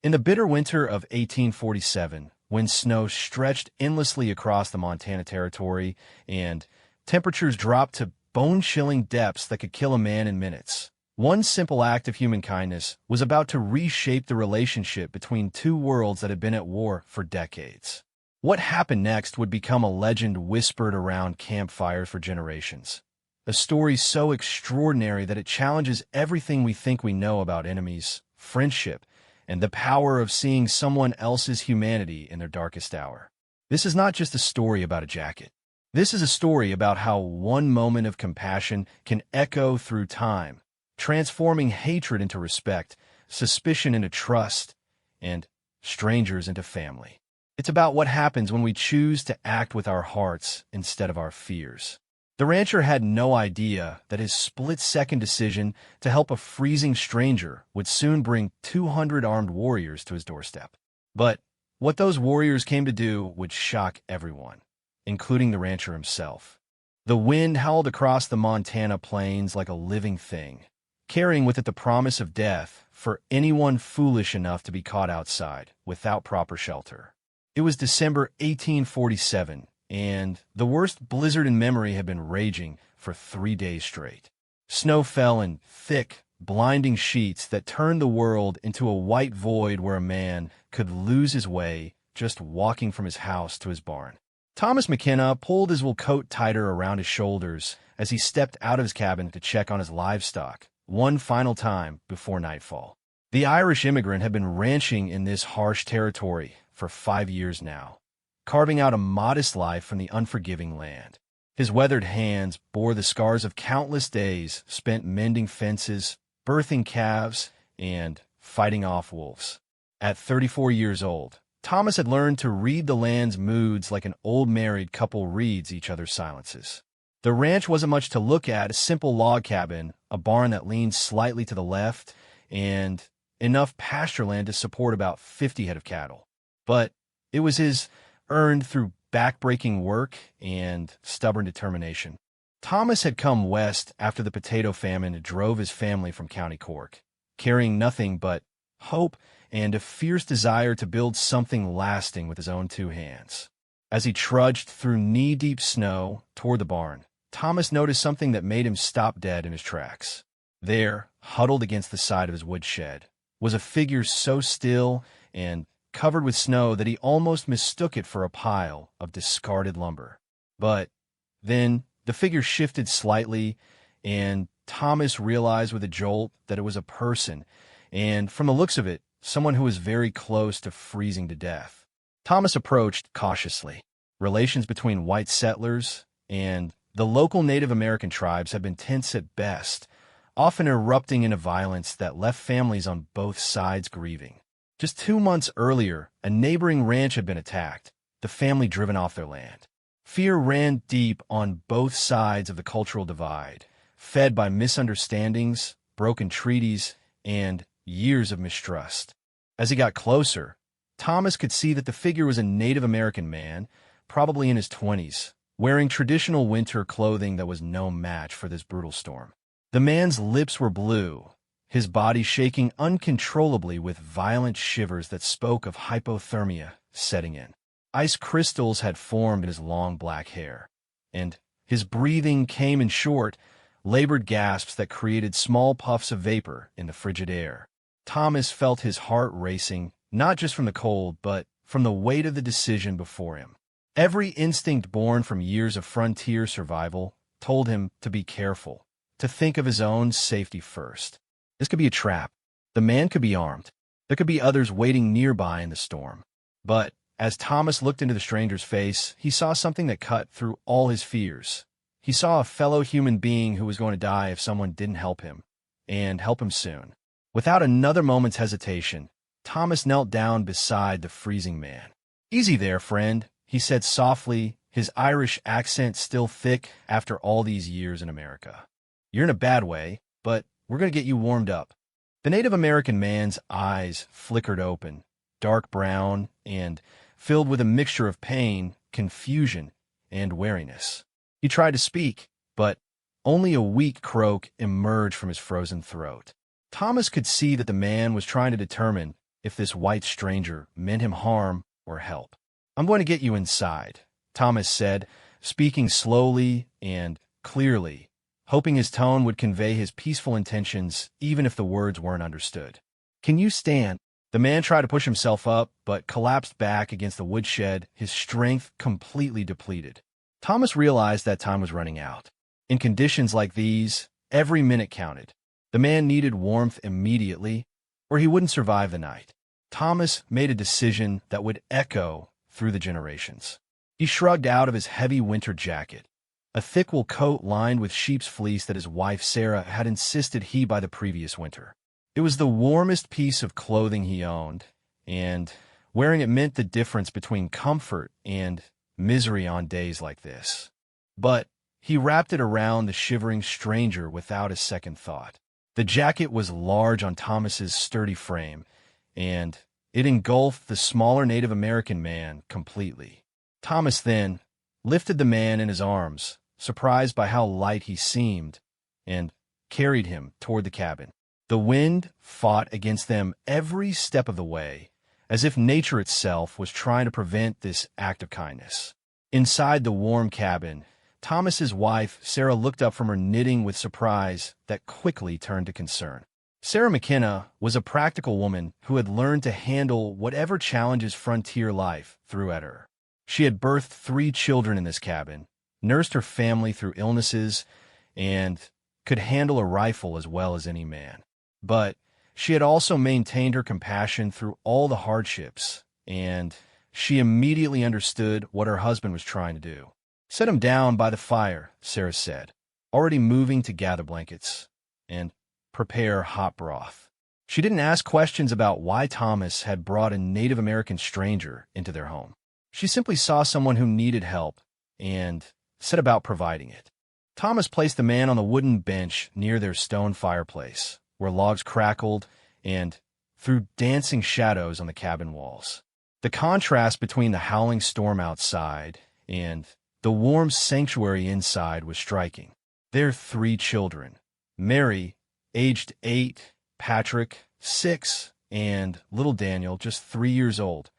In the bitter winter of 1847, when snow stretched endlessly across the Montana Territory and temperatures dropped to bone-chilling depths that could kill a man in minutes, one simple act of human kindness was about to reshape the relationship between two worlds that had been at war for decades. What happened next would become a legend whispered around campfires for generations. A story so extraordinary that it challenges everything we think we know about enemies, friendship, and the power of seeing someone else's humanity in their darkest hour. This is not just a story about a jacket. This is a story about how one moment of compassion can echo through time, transforming hatred into respect, suspicion into trust, and strangers into family. It's about what happens when we choose to act with our hearts instead of our fears. The rancher had no idea that his split-second decision to help a freezing stranger would soon bring 200 armed warriors to his doorstep. But what those warriors came to do would shock everyone, including the rancher himself. The wind howled across the Montana plains like a living thing, carrying with it the promise of death for anyone foolish enough to be caught outside without proper shelter. It was December 1847, and the worst blizzard in memory had been raging for 3 days straight. Snow fell in thick, blinding sheets that turned the world into a white void where a man could lose his way just walking from his house to his barn. Thomas McKenna pulled his wool coat tighter around his shoulders as he stepped out of his cabin to check on his livestock one final time before nightfall. The Irish immigrant had been ranching in this harsh territory for 5 years now, carving out a modest life from the unforgiving land. His weathered hands bore the scars of countless days spent mending fences, birthing calves, and fighting off wolves. At 34 years old, Thomas had learned to read the land's moods like an old married couple reads each other's silences. The ranch wasn't much to look at, a simple log cabin, a barn that leaned slightly to the left, and enough pasture land to support about 50 head of cattle. But it was his earned through back-breaking work and stubborn determination. Thomas had come west after the potato famine drove his family from County Cork, carrying nothing but hope and a fierce desire to build something lasting with his own two hands. As he trudged through knee-deep snow toward the barn, Thomas noticed something that made him stop dead in his tracks. There, huddled against the side of his woodshed, was a figure so still and covered with snow that he almost mistook it for a pile of discarded lumber. But then the figure shifted slightly, and Thomas realized with a jolt that it was a person, and from the looks of it, someone who was very close to freezing to death. Thomas approached cautiously. Relations between white settlers and the local Native American tribes had been tense at best, often erupting into violence that left families on both sides grieving. Just 2 months earlier, a neighboring ranch had been attacked, the family driven off their land. Fear ran deep on both sides of the cultural divide, fed by misunderstandings, broken treaties, and years of mistrust. As he got closer, Thomas could see that the figure was a Native American man, probably in his 20s, wearing traditional winter clothing that was no match for this brutal storm. The man's lips were blue, his body shaking uncontrollably with violent shivers that spoke of hypothermia setting in. Ice crystals had formed in his long black hair, and his breathing came in short, labored gasps that created small puffs of vapor in the frigid air. Thomas felt his heart racing, not just from the cold, but from the weight of the decision before him. Every instinct born from years of frontier survival told him to be careful, to think of his own safety first. This could be a trap. The man could be armed. There could be others waiting nearby in the storm. But as Thomas looked into the stranger's face, he saw something that cut through all his fears. He saw a fellow human being who was going to die if someone didn't help him, and help him soon. Without another moment's hesitation, Thomas knelt down beside the freezing man. "Easy there, friend," he said softly, his Irish accent still thick after all these years in America. "You're in a bad way, but we're going to get you warmed up." The Native American man's eyes flickered open, dark brown and filled with a mixture of pain, confusion, and wariness. He tried to speak, but only a weak croak emerged from his frozen throat. Thomas could see that the man was trying to determine if this white stranger meant him harm or help. "I'm going to get you inside," Thomas said, speaking slowly and clearly, hoping his tone would convey his peaceful intentions even if the words weren't understood. "Can you stand?" The man tried to push himself up, but collapsed back against the woodshed, his strength completely depleted. Thomas realized that time was running out. In conditions like these, every minute counted. The man needed warmth immediately, or he wouldn't survive the night. Thomas made a decision that would echo through the generations. He shrugged out of his heavy winter jacket, a thick wool coat lined with sheep's fleece that his wife Sarah had insisted he buy the previous winter. It was the warmest piece of clothing he owned, and wearing it meant the difference between comfort and misery on days like this. But he wrapped it around the shivering stranger without a second thought. The jacket was large on Thomas's sturdy frame, and it engulfed the smaller Native American man completely. Thomas then lifted the man in his arms, surprised by how light he seemed, and carried him toward the cabin. The wind fought against them every step of the way, as if nature itself was trying to prevent this act of kindness. Inside the warm cabin, Thomas's wife, Sarah, looked up from her knitting with surprise that quickly turned to concern. Sarah McKenna was a practical woman who had learned to handle whatever challenges frontier life threw at her. She had birthed 3 children in this cabin, nursed her family through illnesses, and could handle a rifle as well as any man. But she had also maintained her compassion through all the hardships, and she immediately understood what her husband was trying to do. "Set him down by the fire," Sarah said, already moving to gather blankets, "and prepare hot broth." She didn't ask questions about why Thomas had brought a Native American stranger into their home. She simply saw someone who needed help and set about providing it. Thomas placed the man on the wooden bench near their stone fireplace, where logs crackled and threw dancing shadows on the cabin walls. The contrast between the howling storm outside and the warm sanctuary inside was striking. Their 3 children, Mary, aged 8, Patrick, 6, and little Daniel, just 3 years old,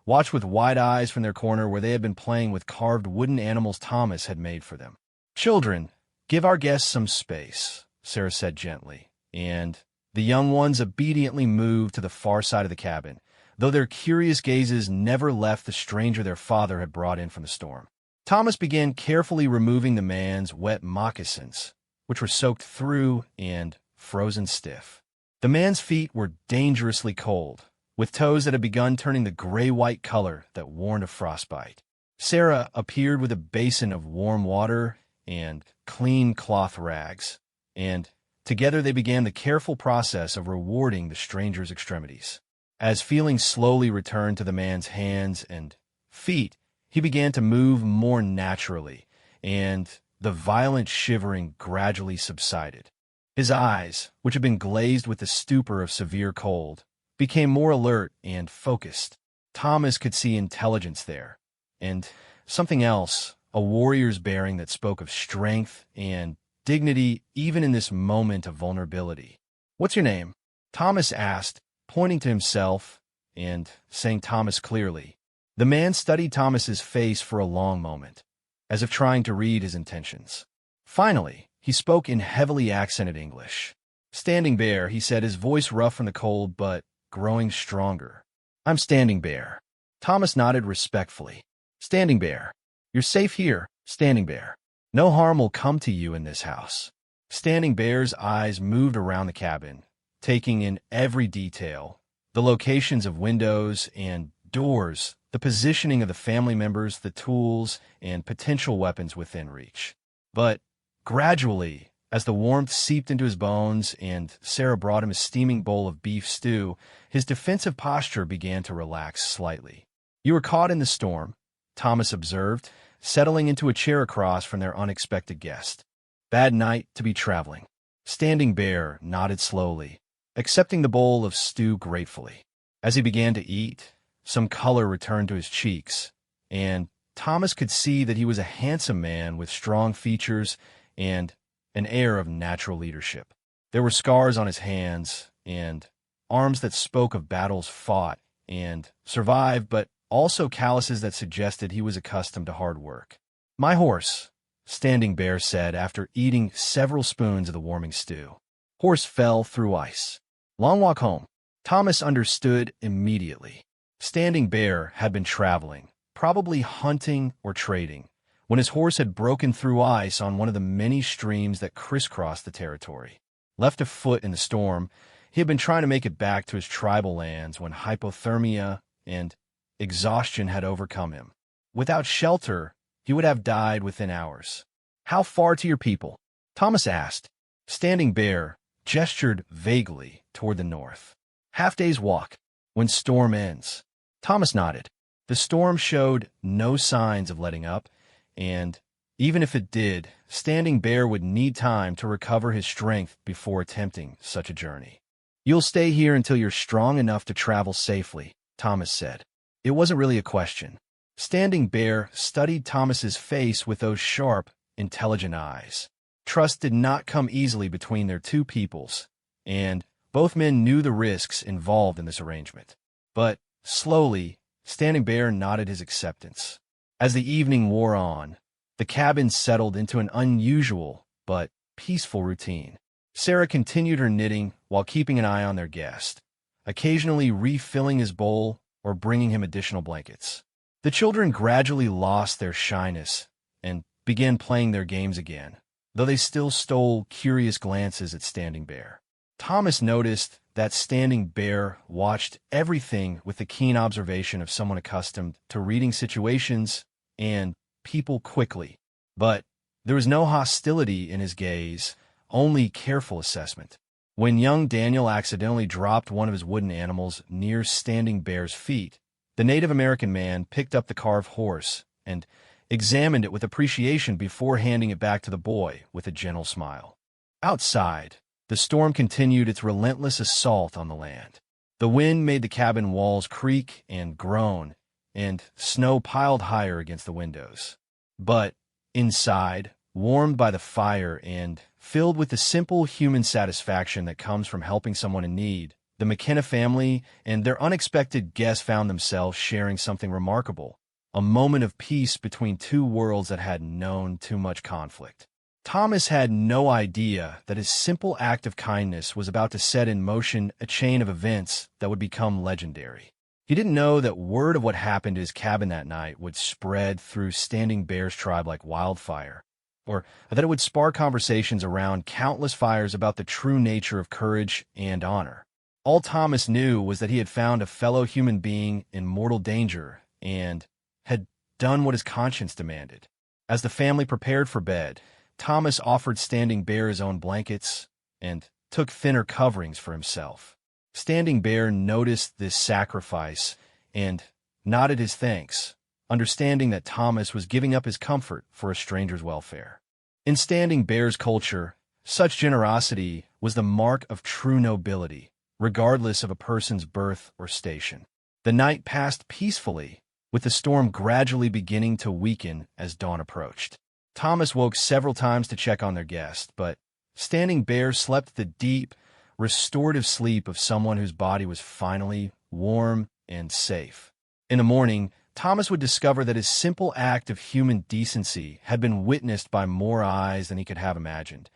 watched with wide eyes from their corner where they had been playing with carved wooden animals Thomas had made for them. "Children, give our guests some space," Sarah said gently, and the young ones obediently moved to the far side of the cabin, though their curious gazes never left the stranger their father had brought in from the storm. Thomas began carefully removing the man's wet moccasins, which were soaked through and frozen stiff. The man's feet were dangerously cold, with toes that had begun turning the gray-white color that warned of frostbite. Sarah appeared with a basin of warm water and clean cloth rags, and together they began the careful process of rewarding the stranger's extremities. As feeling slowly returned to the man's hands and feet, he began to move more naturally, and the violent shivering gradually subsided. His eyes, which had been glazed with the stupor of severe cold, became more alert and focused. Thomas could see intelligence there, and something else, a warrior's bearing that spoke of strength and dignity even in this moment of vulnerability. "What's your name?" Thomas asked, pointing to himself and saying Thomas clearly. The man studied Thomas's face for a long moment, as if trying to read his intentions. Finally, he spoke in heavily accented English. "Standing Bear," he said, his voice rough from the cold but growing stronger. "I'm Standing Bear." Thomas nodded respectfully. "Standing Bear, you're safe here, Standing Bear. No harm will come to you in this house." Standing Bear's eyes moved around the cabin, taking in every detail, the locations of windows and doors, the positioning of the family members, the tools, and potential weapons within reach. But gradually, as the warmth seeped into his bones and Sarah brought him a steaming bowl of beef stew, his defensive posture began to relax slightly. "You were caught in the storm," Thomas observed, settling into a chair across from their unexpected guest. "Bad night to be traveling." Standing Bear nodded slowly, accepting the bowl of stew gratefully. As he began to eat, some color returned to his cheeks, and Thomas could see that he was a handsome man with strong features and an air of natural leadership. There were scars on his hands and arms that spoke of battles fought and survived, but also calluses that suggested he was accustomed to hard work. "My horse," Standing Bear said after eating several spoons of the warming stew. "Horse fell through ice. Long walk home." Thomas understood immediately. Standing Bear had been traveling, probably hunting or trading, when his horse had broken through ice on one of the many streams that crisscrossed the territory. Left afoot in the storm, he had been trying to make it back to his tribal lands when hypothermia and exhaustion had overcome him. Without shelter, he would have died within hours. "How far to your people?" Thomas asked. Standing Bear gestured vaguely toward the north. "Half-day's walk, when storm ends." Thomas nodded. The storm showed no signs of letting up, and even if it did, Standing Bear would need time to recover his strength before attempting such a journey. "You'll stay here until you're strong enough to travel safely," Thomas said. It wasn't really a question. Standing Bear studied Thomas's face with those sharp, intelligent eyes. Trust did not come easily between their two peoples, and both men knew the risks involved in this arrangement. But slowly, Standing Bear nodded his acceptance. As the evening wore on, the cabin settled into an unusual but peaceful routine. Sarah continued her knitting while keeping an eye on their guest, occasionally refilling his bowl or bringing him additional blankets. The children gradually lost their shyness and began playing their games again, though they still stole curious glances at Standing Bear. Thomas noticed that Standing Bear watched everything with the keen observation of someone accustomed to reading situations and people quickly. But there was no hostility in his gaze, only careful assessment. When young Daniel accidentally dropped one of his wooden animals near Standing Bear's feet, the Native American man picked up the carved horse and examined it with appreciation before handing it back to the boy with a gentle smile. Outside, the storm continued its relentless assault on the land. The wind made the cabin walls creak and groan, and snow piled higher against the windows. But inside, warmed by the fire and filled with the simple human satisfaction that comes from helping someone in need, the McKenna family and their unexpected guest found themselves sharing something remarkable, a moment of peace between two worlds that had known too much conflict. Thomas had no idea that his simple act of kindness was about to set in motion a chain of events that would become legendary. He didn't know that word of what happened to his cabin that night would spread through Standing Bear's tribe like wildfire, or that it would spark conversations around countless fires about the true nature of courage and honor. All Thomas knew was that he had found a fellow human being in mortal danger and had done what his conscience demanded. As the family prepared for bed, Thomas offered Standing Bear his own blankets and took thinner coverings for himself. Standing Bear noticed this sacrifice and nodded his thanks, understanding that Thomas was giving up his comfort for a stranger's welfare. In Standing Bear's culture, such generosity was the mark of true nobility, regardless of a person's birth or station. The night passed peacefully, with the storm gradually beginning to weaken as dawn approached. Thomas woke several times to check on their guest, but Standing Bear slept the deep, restorative sleep of someone whose body was finally warm and safe. In the morning, Thomas would discover that his simple act of human decency had been witnessed by more eyes than he could have imagined,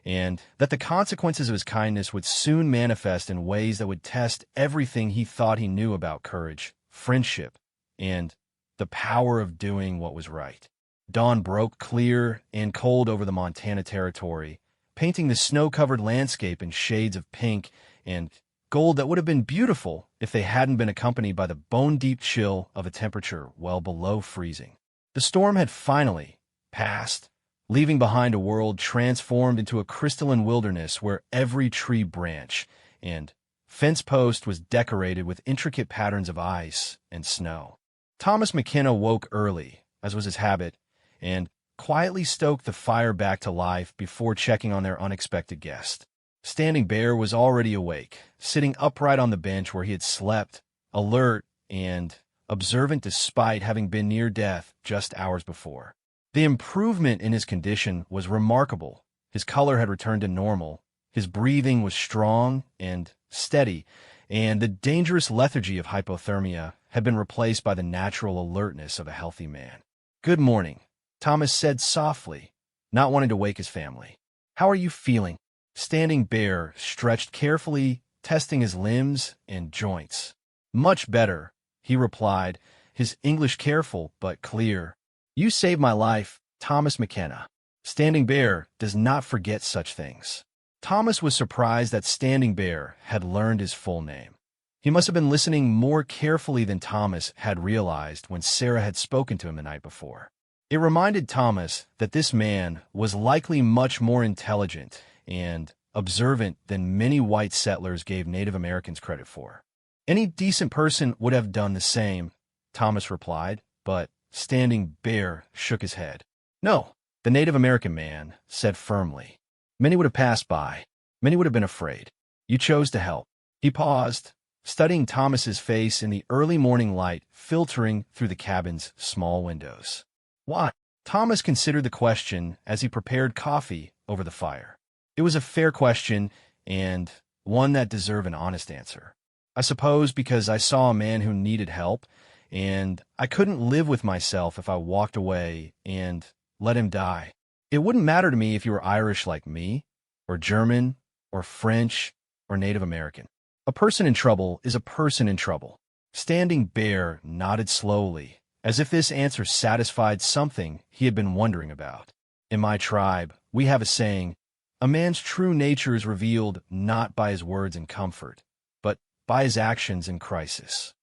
and that the consequences of his kindness would soon manifest in ways that would test everything he thought he knew about courage, friendship, and the power of doing what was right. Dawn broke clear and cold over the Montana Territory, painting the snow-covered landscape in shades of pink and gold that would have been beautiful if they hadn't been accompanied by the bone-deep chill of a temperature well below freezing. The storm had finally passed, leaving behind a world transformed into a crystalline wilderness where every tree branch and fence post was decorated with intricate patterns of ice and snow. Thomas McKenna woke early, as was his habit, and quietly stoked the fire back to life before checking on their unexpected guest. Standing Bear was already awake, sitting upright on the bench where he had slept, alert and observant despite having been near death just hours before. The improvement in his condition was remarkable. His color had returned to normal, his breathing was strong and steady, and the dangerous lethargy of hypothermia had been replaced by the natural alertness of a healthy man. "Good morning," Thomas said softly, not wanting to wake his family. "How are you feeling?" Standing Bear stretched carefully, testing his limbs and joints. "Much better," he replied, his English careful but clear. "You saved my life, Thomas McKenna." Standing Bear does not forget such things. Thomas was surprised that Standing Bear had learned his full name. He must have been listening more carefully than Thomas had realized when Sarah had spoken to him the night before. It reminded Thomas that this man was likely much more intelligent and observant than many white settlers gave Native Americans credit for. "Any decent person would have done the same," Thomas replied, but Standing Bear shook his head. "No," the Native American man said firmly. "Many would have passed by. Many would have been afraid. You chose to help." He paused, studying Thomas's face in the early morning light filtering through the cabin's small windows. "Why?" Thomas considered the question as he prepared coffee over the fire. It was a fair question, and one that deserved an honest answer. "I suppose because I saw a man who needed help, and I couldn't live with myself if I walked away and let him die. It wouldn't matter to me if you were Irish like me, or German, or French, or Native American. A person in trouble is a person in trouble." Standing Bear nodded slowly, as if this answer satisfied something he had been wondering about. "In my tribe, we have a saying, a man's true nature is revealed not by his words in comfort, but by his actions in crisis.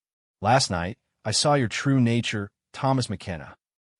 Last night, I saw your true nature, Thomas McKenna."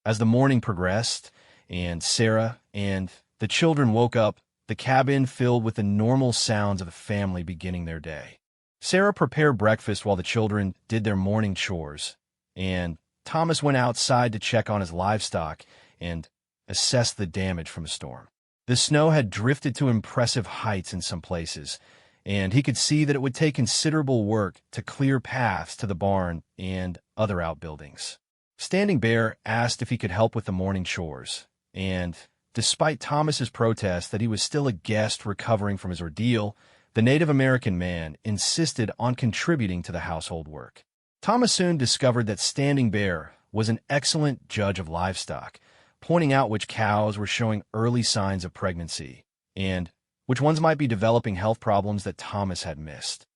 As the morning progressed, and Sarah and the children woke up, the cabin filled with the normal sounds of a family beginning their day. Sarah prepared breakfast while the children did their morning chores, and Thomas went outside to check on his livestock and assess the damage from the storm. The snow had drifted to impressive heights in some places, and he could see that it would take considerable work to clear paths to the barn and other outbuildings. Standing Bear asked if he could help with the morning chores, and despite Thomas's protest that he was still a guest recovering from his ordeal, the Native American man insisted on contributing to the household work. Thomas soon discovered that Standing Bear was an excellent judge of livestock, pointing out which cows were showing early signs of pregnancy, and which ones might be developing health problems that Thomas had missed.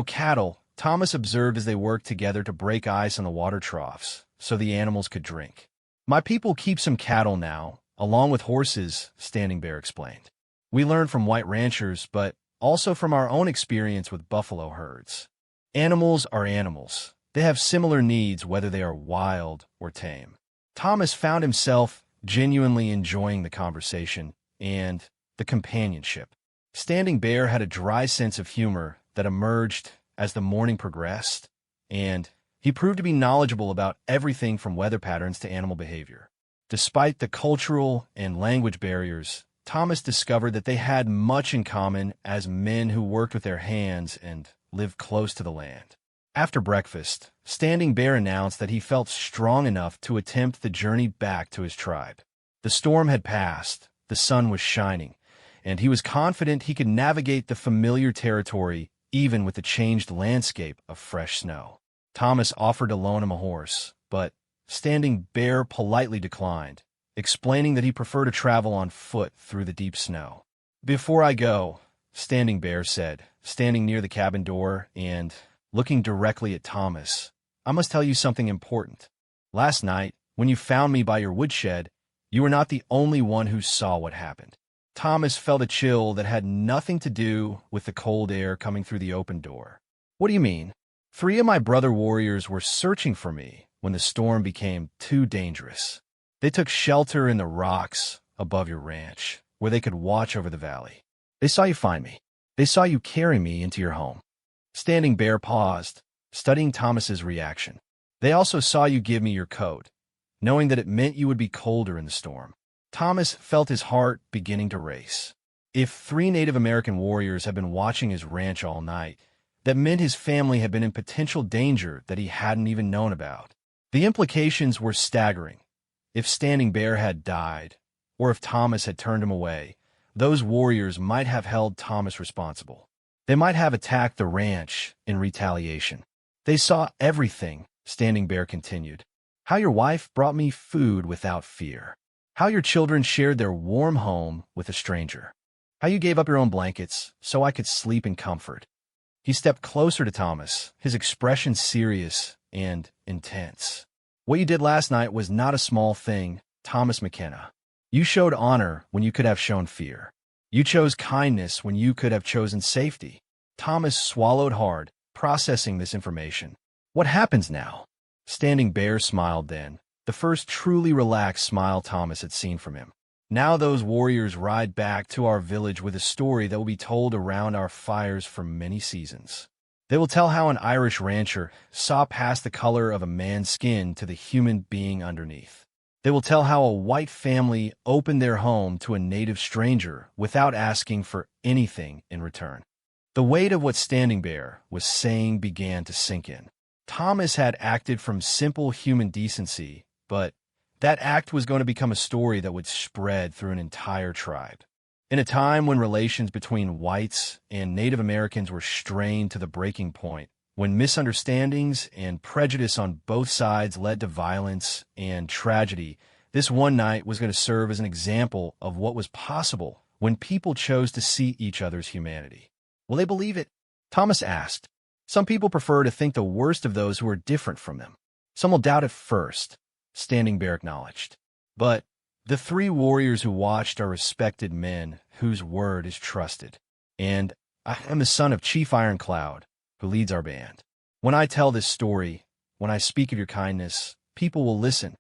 Cattle, Thomas observed as they worked together to break ice on the water troughs so the animals could drink. "My people keep some cattle now, along with horses," Standing Bear explained. "We learned from white ranchers, but also from our own experience with buffalo herds. Animals are animals. They have similar needs whether they are wild or tame." Thomas found himself genuinely enjoying the conversation and the companionship. Standing Bear had a dry sense of humor that emerged as the morning progressed, and he proved to be knowledgeable about everything from weather patterns to animal behavior. Despite the cultural and language barriers, Thomas discovered that they had much in common as men who worked with their hands and lived close to the land. After breakfast, Standing Bear announced that he felt strong enough to attempt the journey back to his tribe. The storm had passed, the sun was shining, and he was confident he could navigate the familiar territory even with the changed landscape of fresh snow. Thomas offered to loan him a horse, but Standing Bear politely declined, explaining that he preferred to travel on foot through the deep snow. "Before I go," Standing Bear said, standing near the cabin door and looking directly at Thomas, "I must tell you something important. Last night, when you found me by your woodshed, you were not the only one who saw what happened." Thomas felt a chill that had nothing to do with the cold air coming through the open door. "What do you mean?" "3 of my brother warriors were searching for me when the storm became too dangerous. They took shelter in the rocks above your ranch, where they could watch over the valley. They saw you find me. They saw you carry me into your home." Standing Bear paused, studying Thomas's reaction. "They also saw you give me your coat, knowing that it meant you would be colder in the storm." Thomas felt his heart beginning to race. If 3 Native American warriors had been watching his ranch all night, that meant his family had been in potential danger that he hadn't even known about. The implications were staggering. If Standing Bear had died, or if Thomas had turned him away, those warriors might have held Thomas responsible. They might have attacked the ranch in retaliation. They saw everything, Standing Bear continued. How your wife brought me food without fear. How your children shared their warm home with a stranger. How you gave up your own blankets so I could sleep in comfort. He stepped closer to Thomas, his expression serious and intense. What you did last night was not a small thing, Thomas McKenna. You showed honor when you could have shown fear. You chose kindness when you could have chosen safety. Thomas swallowed hard, processing this information. What happens now? Standing Bear smiled then, the first truly relaxed smile Thomas had seen from him. Now those warriors ride back to our village with a story that will be told around our fires for many seasons. They will tell how an Irish rancher saw past the color of a man's skin to the human being underneath. They will tell how a white family opened their home to a native stranger without asking for anything in return. The weight of what Standing Bear was saying began to sink in. Thomas had acted from simple human decency, but that act was going to become a story that would spread through an entire tribe. In a time when relations between whites and Native Americans were strained to the breaking point, when misunderstandings and prejudice on both sides led to violence and tragedy, this one night was going to serve as an example of what was possible when people chose to see each other's humanity. Will they believe it? Thomas asked. Some people prefer to think the worst of those who are different from them. Some will doubt it first, Standing Bear acknowledged. But the three warriors who watched are respected men whose word is trusted. And I am the son of Chief Ironcloud, who leads our band. When I tell this story, when I speak of your kindness, people will listen.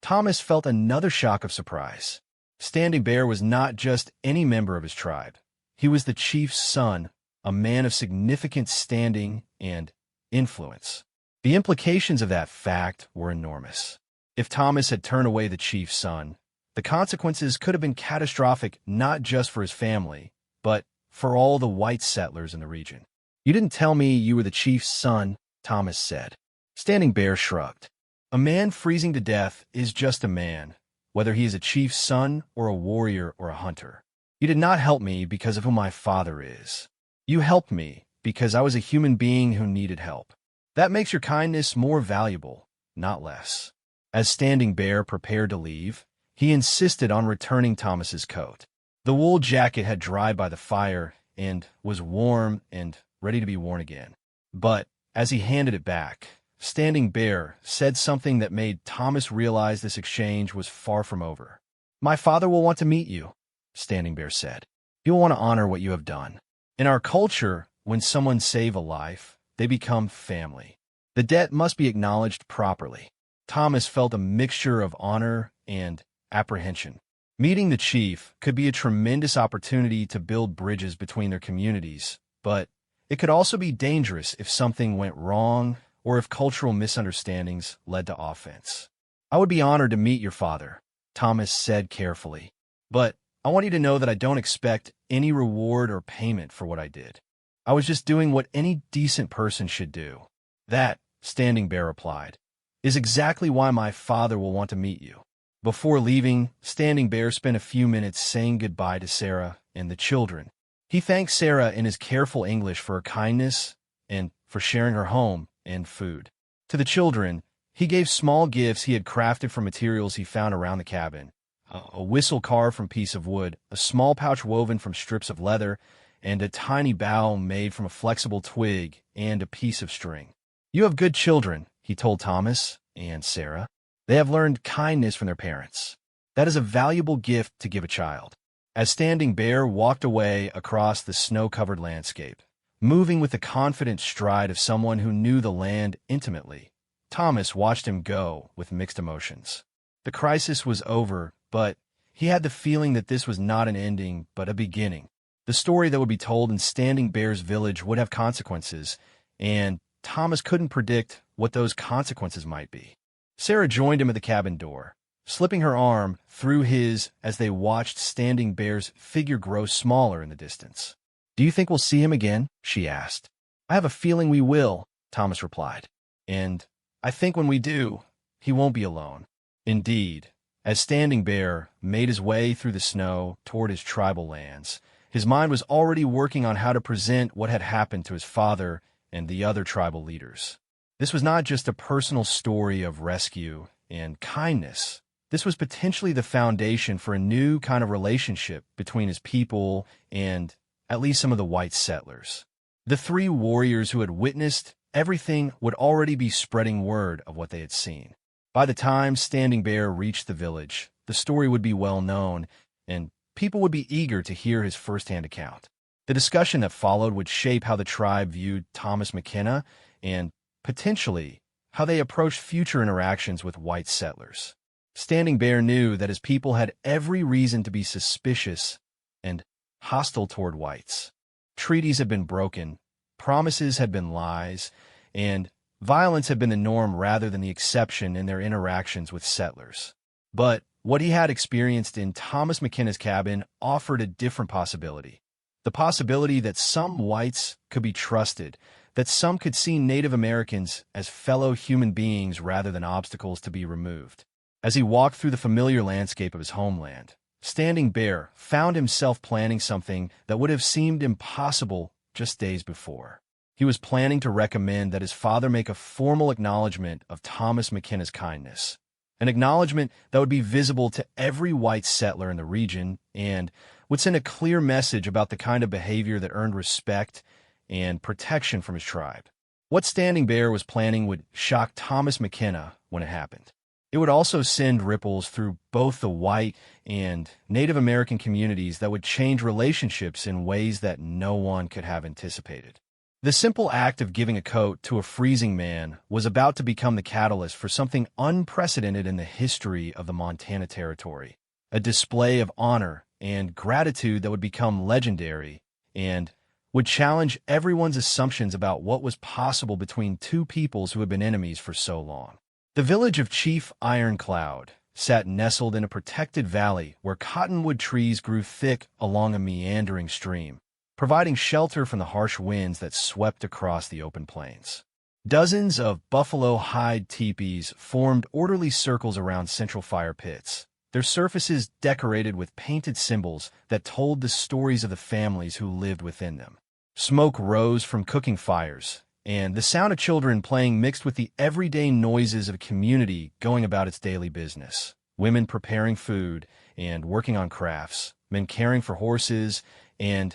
Thomas felt another shock of surprise. Standing Bear was not just any member of his tribe. He was the chief's son, a man of significant standing and influence. The implications of that fact were enormous. If Thomas had turned away the chief's son, the consequences could have been catastrophic not just for his family, but for all the white settlers in the region. You didn't tell me you were the chief's son, Thomas said. Standing Bear shrugged. A man freezing to death is just a man, whether he is a chief's son or a warrior or a hunter. You did not help me because of who my father is. You helped me because I was a human being who needed help. That makes your kindness more valuable, not less. As Standing Bear prepared to leave, he insisted on returning Thomas's coat. The wool jacket had dried by the fire and was warm and ready to be worn again. But as he handed it back, Standing Bear said something that made Thomas realize this exchange was far from over. My father will want to meet you, Standing Bear said. He will want to honor what you have done. In our culture, when someone saves a life, they become family. The debt must be acknowledged properly. Thomas felt a mixture of honor and apprehension. Meeting the chief could be a tremendous opportunity to build bridges between their communities, but it could also be dangerous if something went wrong or if cultural misunderstandings led to offense. I would be honored to meet your father, Thomas said carefully, but I want you to know that I don't expect any reward or payment for what I did. I was just doing what any decent person should do. That, Standing Bear replied, is exactly why my father will want to meet you. Before leaving, Standing Bear spent a few minutes saying goodbye to Sarah and the children. He thanked Sarah in his careful English for her kindness and for sharing her home and food. To the children, he gave small gifts he had crafted from materials he found around the cabin. A whistle carved from a piece of wood, a small pouch woven from strips of leather, and a tiny bow made from a flexible twig and a piece of string. You have good children, he told Thomas and Sarah. They have learned kindness from their parents. That is a valuable gift to give a child. As Standing Bear walked away across the snow-covered landscape, moving with the confident stride of someone who knew the land intimately, Thomas watched him go with mixed emotions. The crisis was over, but he had the feeling that this was not an ending, but a beginning. The story that would be told in Standing Bear's village would have consequences, and Thomas couldn't predict what those consequences might be. Sarah joined him at the cabin door, slipping her arm through his as they watched Standing Bear's figure grow smaller in the distance. Do you think we'll see him again? She asked. I have a feeling we will, Thomas replied. And I think when we do, he won't be alone. Indeed, as Standing Bear made his way through the snow toward his tribal lands, His mind was already working on how to present what had happened to his father and the other tribal leaders. This was not just a personal story of rescue and kindness. This was potentially the foundation for a new kind of relationship between his people and at least some of the white settlers. The three warriors who had witnessed everything would already be spreading word of what they had seen. By the time Standing Bear reached the village, the story would be well known, and people would be eager to hear his firsthand account. The discussion that followed would shape how the tribe viewed Thomas McKenna and, potentially, how they approached future interactions with white settlers. Standing Bear knew that his people had every reason to be suspicious and hostile toward whites. Treaties had been broken, promises had been lies, and violence had been the norm rather than the exception in their interactions with settlers. But what he had experienced in Thomas McKenna's cabin offered a different possibility. The possibility that some whites could be trusted, that some could see Native Americans as fellow human beings rather than obstacles to be removed. As he walked through the familiar landscape of his homeland, Standing Bear found himself planning something that would have seemed impossible just days before. He was planning to recommend that his father make a formal acknowledgement of Thomas McKenna's kindness, an acknowledgement that would be visible to every white settler in the region and would send a clear message about the kind of behavior that earned respect and protection from his tribe. What Standing Bear was planning would shock Thomas McKenna when it happened. It would also send ripples through both the white and Native American communities that would change relationships in ways that no one could have anticipated. The simple act of giving a coat to a freezing man was about to become the catalyst for something unprecedented in the history of the Montana Territory, a display of honor and gratitude that would become legendary and would challenge everyone's assumptions about what was possible between two peoples who had been enemies for so long. The village of Chief Ironcloud sat nestled in a protected valley where cottonwood trees grew thick along a meandering stream, providing shelter from the harsh winds that swept across the open plains. Dozens of buffalo hide teepees formed orderly circles around central fire pits, their surfaces decorated with painted symbols that told the stories of the families who lived within them. Smoke rose from cooking fires, and the sound of children playing mixed with the everyday noises of a community going about its daily business. Women preparing food and working on crafts, men caring for horses and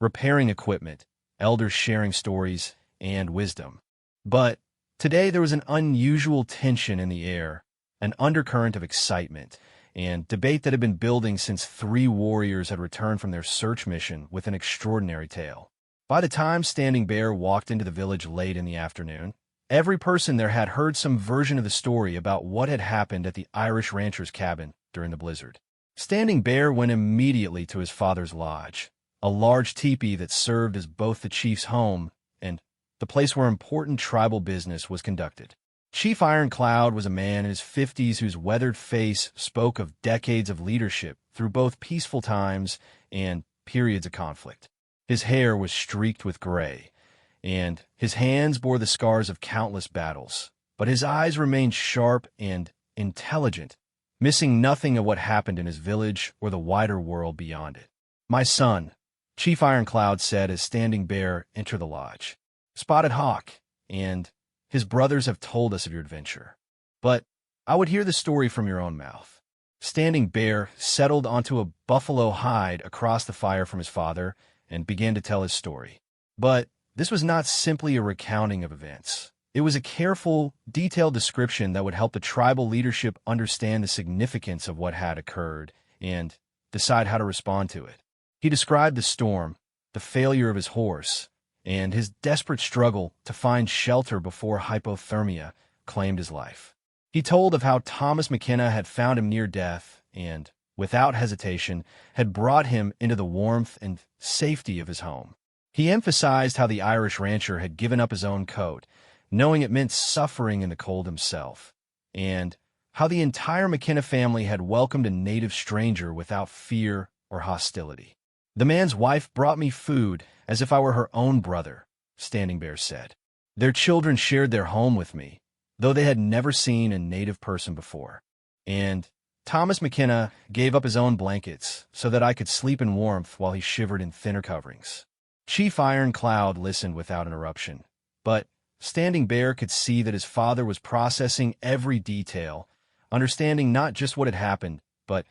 repairing equipment, elders sharing stories and wisdom. But today there was an unusual tension in the air, an undercurrent of excitement and debate that had been building since three warriors had returned from their search mission with an extraordinary tale. By the time Standing Bear walked into the village late in the afternoon, every person there had heard some version of the story about what had happened at the Irish rancher's cabin during the blizzard. Standing Bear went immediately to his father's lodge, a large teepee that served as both the chief's home and the place where important tribal business was conducted. Chief Ironcloud was a man in his 50s whose weathered face spoke of decades of leadership through both peaceful times and periods of conflict. His hair was streaked with gray, and his hands bore the scars of countless battles, but his eyes remained sharp and intelligent, missing nothing of what happened in his village or the wider world beyond it. "My son," Chief Ironcloud said as Standing Bear entered the lodge, "Spotted Hawk and his brothers have told us of your adventure, but I would hear the story from your own mouth." Standing Bear settled onto a buffalo hide across the fire from his father and began to tell his story. But this was not simply a recounting of events. It was a careful, detailed description that would help the tribal leadership understand the significance of what had occurred and decide how to respond to it. He described the storm, the failure of his horse, and his desperate struggle to find shelter before hypothermia claimed his life. He told of how Thomas McKenna had found him near death and, without hesitation, had brought him into the warmth and safety of his home. He emphasized how the Irish rancher had given up his own coat, knowing it meant suffering in the cold himself, and how the entire McKenna family had welcomed a native stranger without fear or hostility. "The man's wife brought me food as if I were her own brother," Standing Bear said. "Their children shared their home with me, though they had never seen a native person before. And Thomas McKenna gave up his own blankets so that I could sleep in warmth while he shivered in thinner coverings. Chief Ironcloud listened without interruption, but Standing Bear could see that his father was processing every detail, understanding not just what had happened, but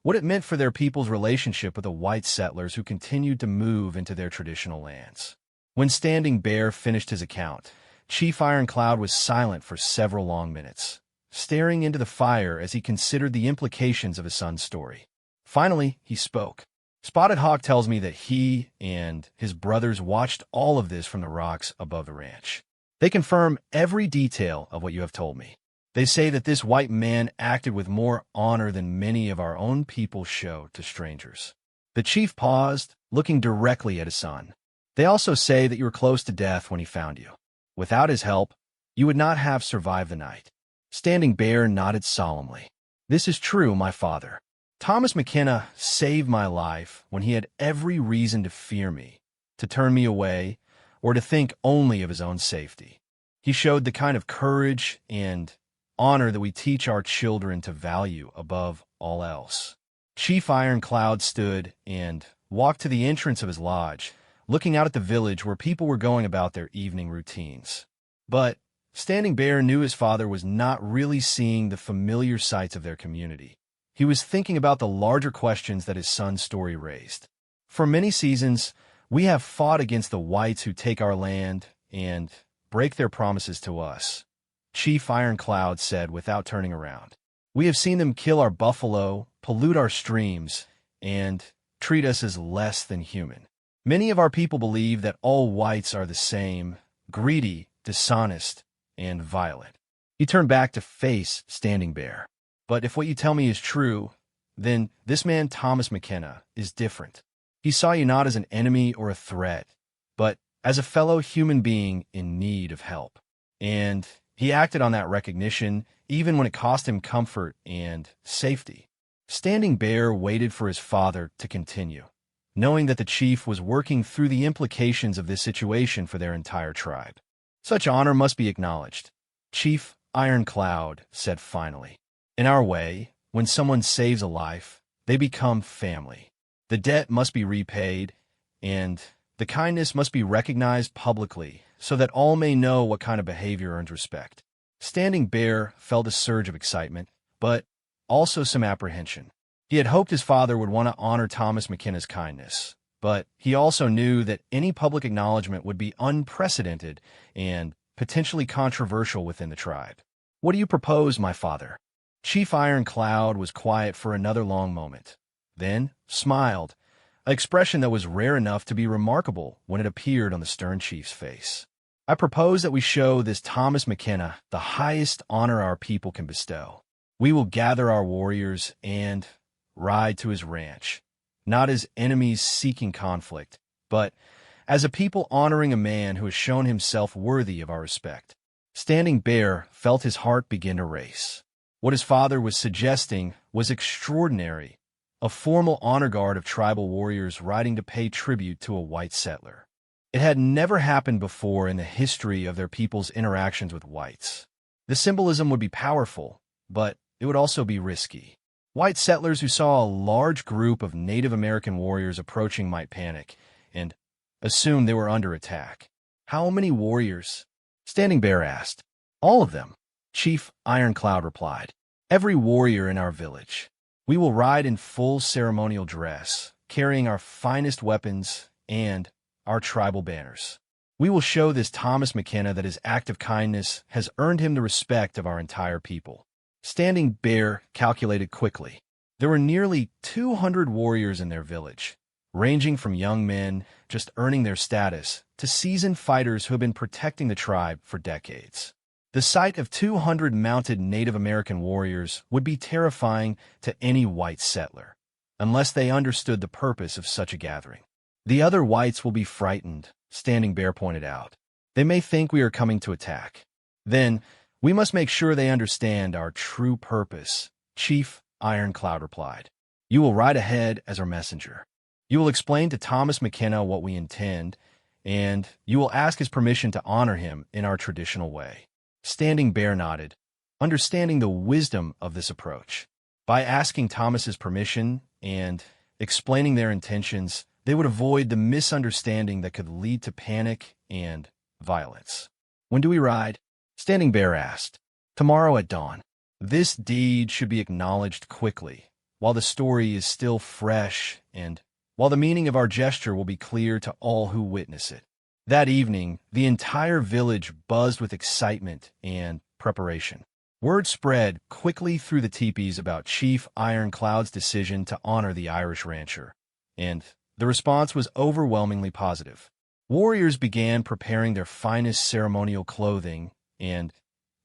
what it meant for their people's relationship with the white settlers who continued to move into their traditional lands. When Standing Bear finished his account, Chief Ironcloud was silent for several long minutes, staring into the fire as he considered the implications of his son's story. Finally, he spoke. Spotted Hawk tells me that he and his brothers watched all of this from the rocks above the ranch. They confirm every detail of what you have told me. They say that this white man acted with more honor than many of our own people show to strangers. The chief paused, looking directly at his son. They also say that you were close to death when he found you. Without his help, you would not have survived the night. Standing Bear nodded solemnly. This is true, my father. Thomas McKenna saved my life when he had every reason to fear me, to turn me away, or to think only of his own safety. He showed the kind of courage and honor that we teach our children to value above all else. Chief Ironcloud stood and walked to the entrance of his lodge, looking out at the village where people were going about their evening routines. But Standing Bear knew his father was not really seeing the familiar sights of their community. He was thinking about the larger questions that his son's story raised. For many seasons, we have fought against the whites who take our land and break their promises to us, Chief Ironcloud said without turning around. We have seen them kill our buffalo, pollute our streams, and treat us as less than human. Many of our people believe that all whites are the same, greedy, dishonest, and violent. He turned back to face Standing Bear. But if what you tell me is true, then this man Thomas McKenna is different. He saw you not as an enemy or a threat, but as a fellow human being in need of help. And he acted on that recognition even when it cost him comfort and safety. Standing Bear waited for his father to continue, knowing that the chief was working through the implications of this situation for their entire tribe. Such honor must be acknowledged, Chief Ironcloud said finally. In our way, when someone saves a life, they become family. The debt must be repaid, and the kindness must be recognized publicly so that all may know what kind of behavior earns respect. Standing Bear felt a surge of excitement, but also some apprehension. He had hoped his father would want to honor Thomas McKenna's kindness, but he also knew that any public acknowledgement would be unprecedented and potentially controversial within the tribe. What do you propose, my father? Chief Ironcloud was quiet for another long moment, then smiled, an expression that was rare enough to be remarkable when it appeared on the stern chief's face. I propose that we show this Thomas McKenna the highest honor our people can bestow. We will gather our warriors and ride to his ranch, not as enemies seeking conflict, but as a people honoring a man who has shown himself worthy of our respect. Standing Bear felt his heart begin to race. What his father was suggesting was extraordinary, a formal honor guard of tribal warriors riding to pay tribute to a white settler. It had never happened before in the history of their people's interactions with whites. The symbolism would be powerful, but it would also be risky. White settlers who saw a large group of Native American warriors approaching might panic and assume they were under attack. How many warriors? Standing Bear asked. All of them, Chief Ironcloud replied. Every warrior in our village. We will ride in full ceremonial dress, carrying our finest weapons and our tribal banners. We will show this Thomas McKenna that his act of kindness has earned him the respect of our entire people. Standing Bear calculated quickly. There were nearly 200 warriors in their village, ranging from young men just earning their status to seasoned fighters who have been protecting the tribe for decades. The sight of 200 mounted Native American warriors would be terrifying to any white settler, unless they understood the purpose of such a gathering. The other whites will be frightened, Standing Bear pointed out. They may think we are coming to attack. Then, we must make sure they understand our true purpose, Chief Ironcloud replied. You will ride ahead as our messenger. You will explain to Thomas McKenna what we intend, and you will ask his permission to honor him in our traditional way. Standing Bear nodded, understanding the wisdom of this approach. By asking Thomas's permission and explaining their intentions, they would avoid the misunderstanding that could lead to panic and violence. "When do we ride?" Standing Bear asked. "Tomorrow at dawn." This deed should be acknowledged quickly, while the story is still fresh and while the meaning of our gesture will be clear to all who witness it. That evening, the entire village buzzed with excitement and preparation. Word spread quickly through the teepees about Chief Ironcloud's decision to honor the Irish rancher, and the response was overwhelmingly positive. Warriors began preparing their finest ceremonial clothing and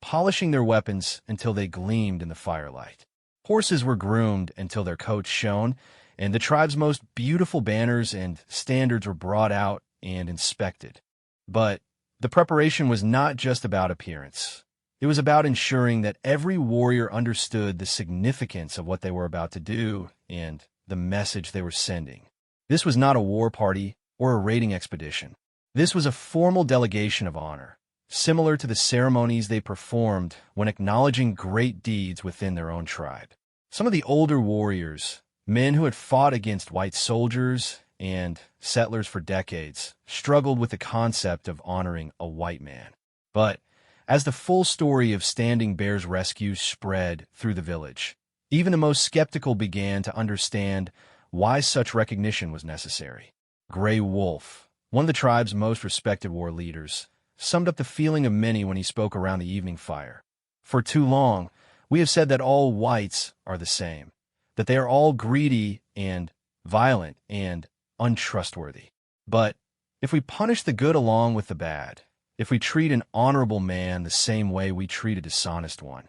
polishing their weapons until they gleamed in the firelight. Horses were groomed until their coats shone, and the tribe's most beautiful banners and standards were brought out and inspected. But the preparation was not just about appearance. It was about ensuring that every warrior understood the significance of what they were about to do and the message they were sending. This was not a war party or a raiding expedition. This was a formal delegation of honor, similar to the ceremonies they performed when acknowledging great deeds within their own tribe. Some of the older warriors, men who had fought against white soldiers and settlers for decades, struggled with the concept of honoring a white man. But as the full story of Standing Bear's rescue spread through the village, even the most skeptical began to understand why such recognition was necessary. Gray Wolf, one of the tribe's most respected war leaders, summed up the feeling of many when he spoke around the evening fire. "For too long, we have said that all whites are the same, that they are all greedy and violent and untrustworthy. But if we punish the good along with the bad, if we treat an honorable man the same way we treat a dishonest one,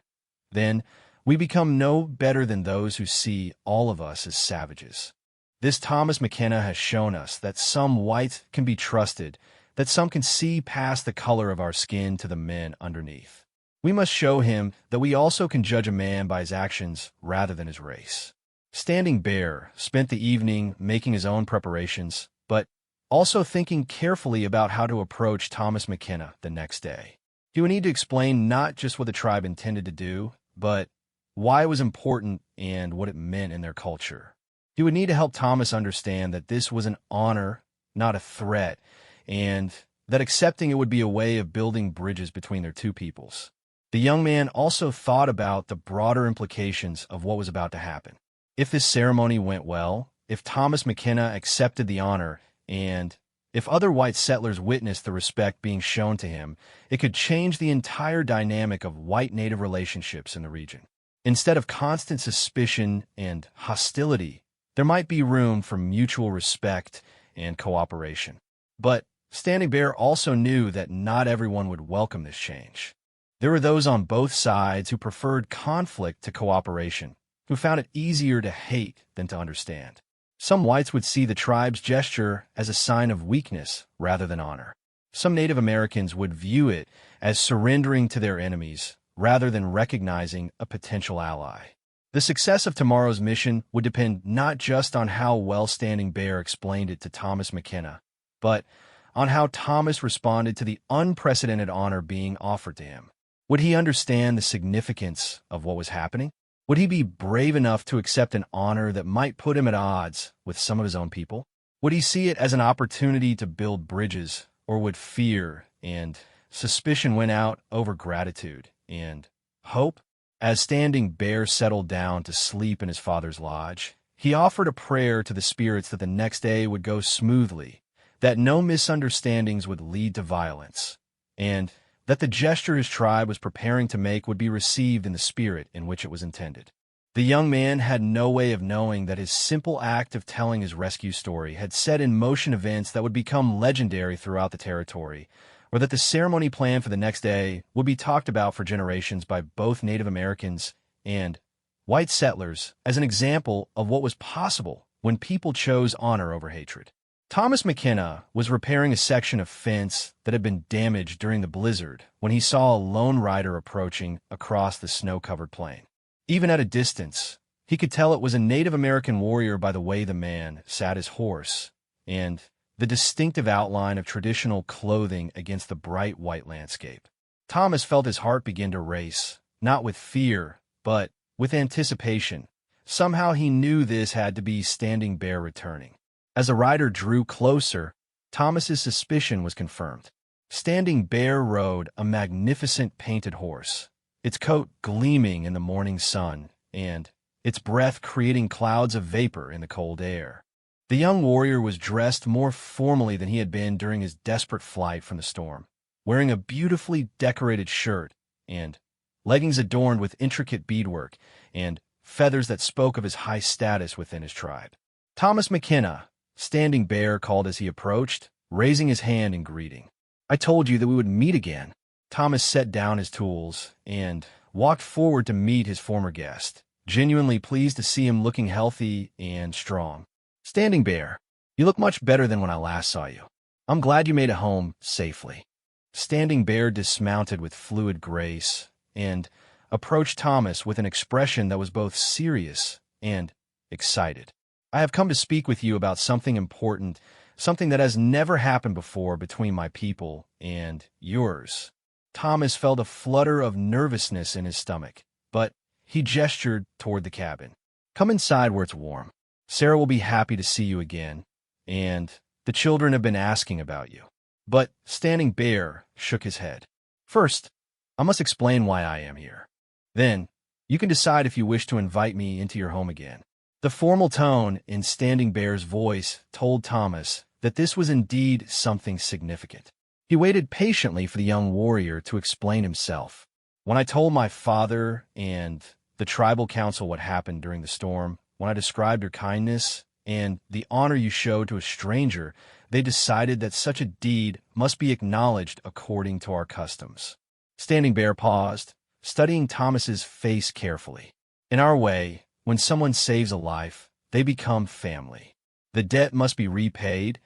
then we become no better than those who see all of us as savages. This Thomas McKenna has shown us that some whites can be trusted, that some can see past the color of our skin to the men underneath. We must show him that we also can judge a man by his actions rather than his race." Standing Bear spent the evening making his own preparations, but also thinking carefully about how to approach Thomas McKenna the next day. He would need to explain not just what the tribe intended to do, but why it was important and what it meant in their culture. He would need to help Thomas understand that this was an honor, not a threat, and that accepting it would be a way of building bridges between their two peoples. The young man also thought about the broader implications of what was about to happen. If this ceremony went well, if Thomas McKenna accepted the honor, and if other white settlers witnessed the respect being shown to him, it could change the entire dynamic of white-native relationships in the region. Instead of constant suspicion and hostility, there might be room for mutual respect and cooperation. But Standing Bear also knew that not everyone would welcome this change. There were those on both sides who preferred conflict to cooperation, who found it easier to hate than to understand. Some whites would see the tribe's gesture as a sign of weakness rather than honor. Some Native Americans would view it as surrendering to their enemies rather than recognizing a potential ally. The success of tomorrow's mission would depend not just on how well Standing Bear explained it to Thomas McKenna, but on how Thomas responded to the unprecedented honor being offered to him. Would he understand the significance of what was happening? Would he be brave enough to accept an honor that might put him at odds with some of his own people? Would he see it as an opportunity to build bridges, or would fear and suspicion win out over gratitude and hope? As Standing Bear settled down to sleep in his father's lodge, he offered a prayer to the spirits that the next day would go smoothly, that no misunderstandings would lead to violence, and that the gesture his tribe was preparing to make would be received in the spirit in which it was intended. The young man had no way of knowing that his simple act of telling his rescue story had set in motion events that would become legendary throughout the territory, or that the ceremony planned for the next day would be talked about for generations by both Native Americans and white settlers as an example of what was possible when people chose honor over hatred. Thomas McKenna was repairing a section of fence that had been damaged during the blizzard when he saw a lone rider approaching across the snow-covered plain. Even at a distance, he could tell it was a Native American warrior by the way the man sat his horse and the distinctive outline of traditional clothing against the bright white landscape. Thomas felt his heart begin to race, not with fear, but with anticipation, Somehow he knew this had to be Standing Bear returning. As the rider drew closer, Thomas's suspicion was confirmed. Standing Bear rode a magnificent painted horse, its coat gleaming in the morning sun, and its breath creating clouds of vapor in the cold air. The young warrior was dressed more formally than he had been during his desperate flight from the storm, wearing a beautifully decorated shirt and leggings adorned with intricate beadwork and feathers that spoke of his high status within his tribe. Thomas McKenna, Standing Bear called as he approached, raising his hand in greeting. "I told you that we would meet again." Thomas set down his tools and walked forward to meet his former guest, genuinely pleased to see him looking healthy and strong. "Standing Bear, you look much better than when I last saw you. I'm glad you made it home safely." Standing Bear dismounted with fluid grace and approached Thomas with an expression that was both serious and excited. "I have come to speak with you about something important, something that has never happened before between my people and yours." Thomas felt a flutter of nervousness in his stomach, but he gestured toward the cabin. "Come inside where it's warm. Sarah will be happy to see you again, and the children have been asking about you." But Standing Bear shook his head. "First, I must explain why I am here. Then, you can decide if you wish to invite me into your home again." The formal tone in Standing Bear's voice told Thomas that this was indeed something significant. He waited patiently for the young warrior to explain himself. "When I told my father and the tribal council what happened during the storm, when I described your kindness and the honor you showed to a stranger, they decided that such a deed must be acknowledged according to our customs." Standing Bear paused, studying Thomas's face carefully. "In our way, when someone saves a life, they become family. The debt must be repaid,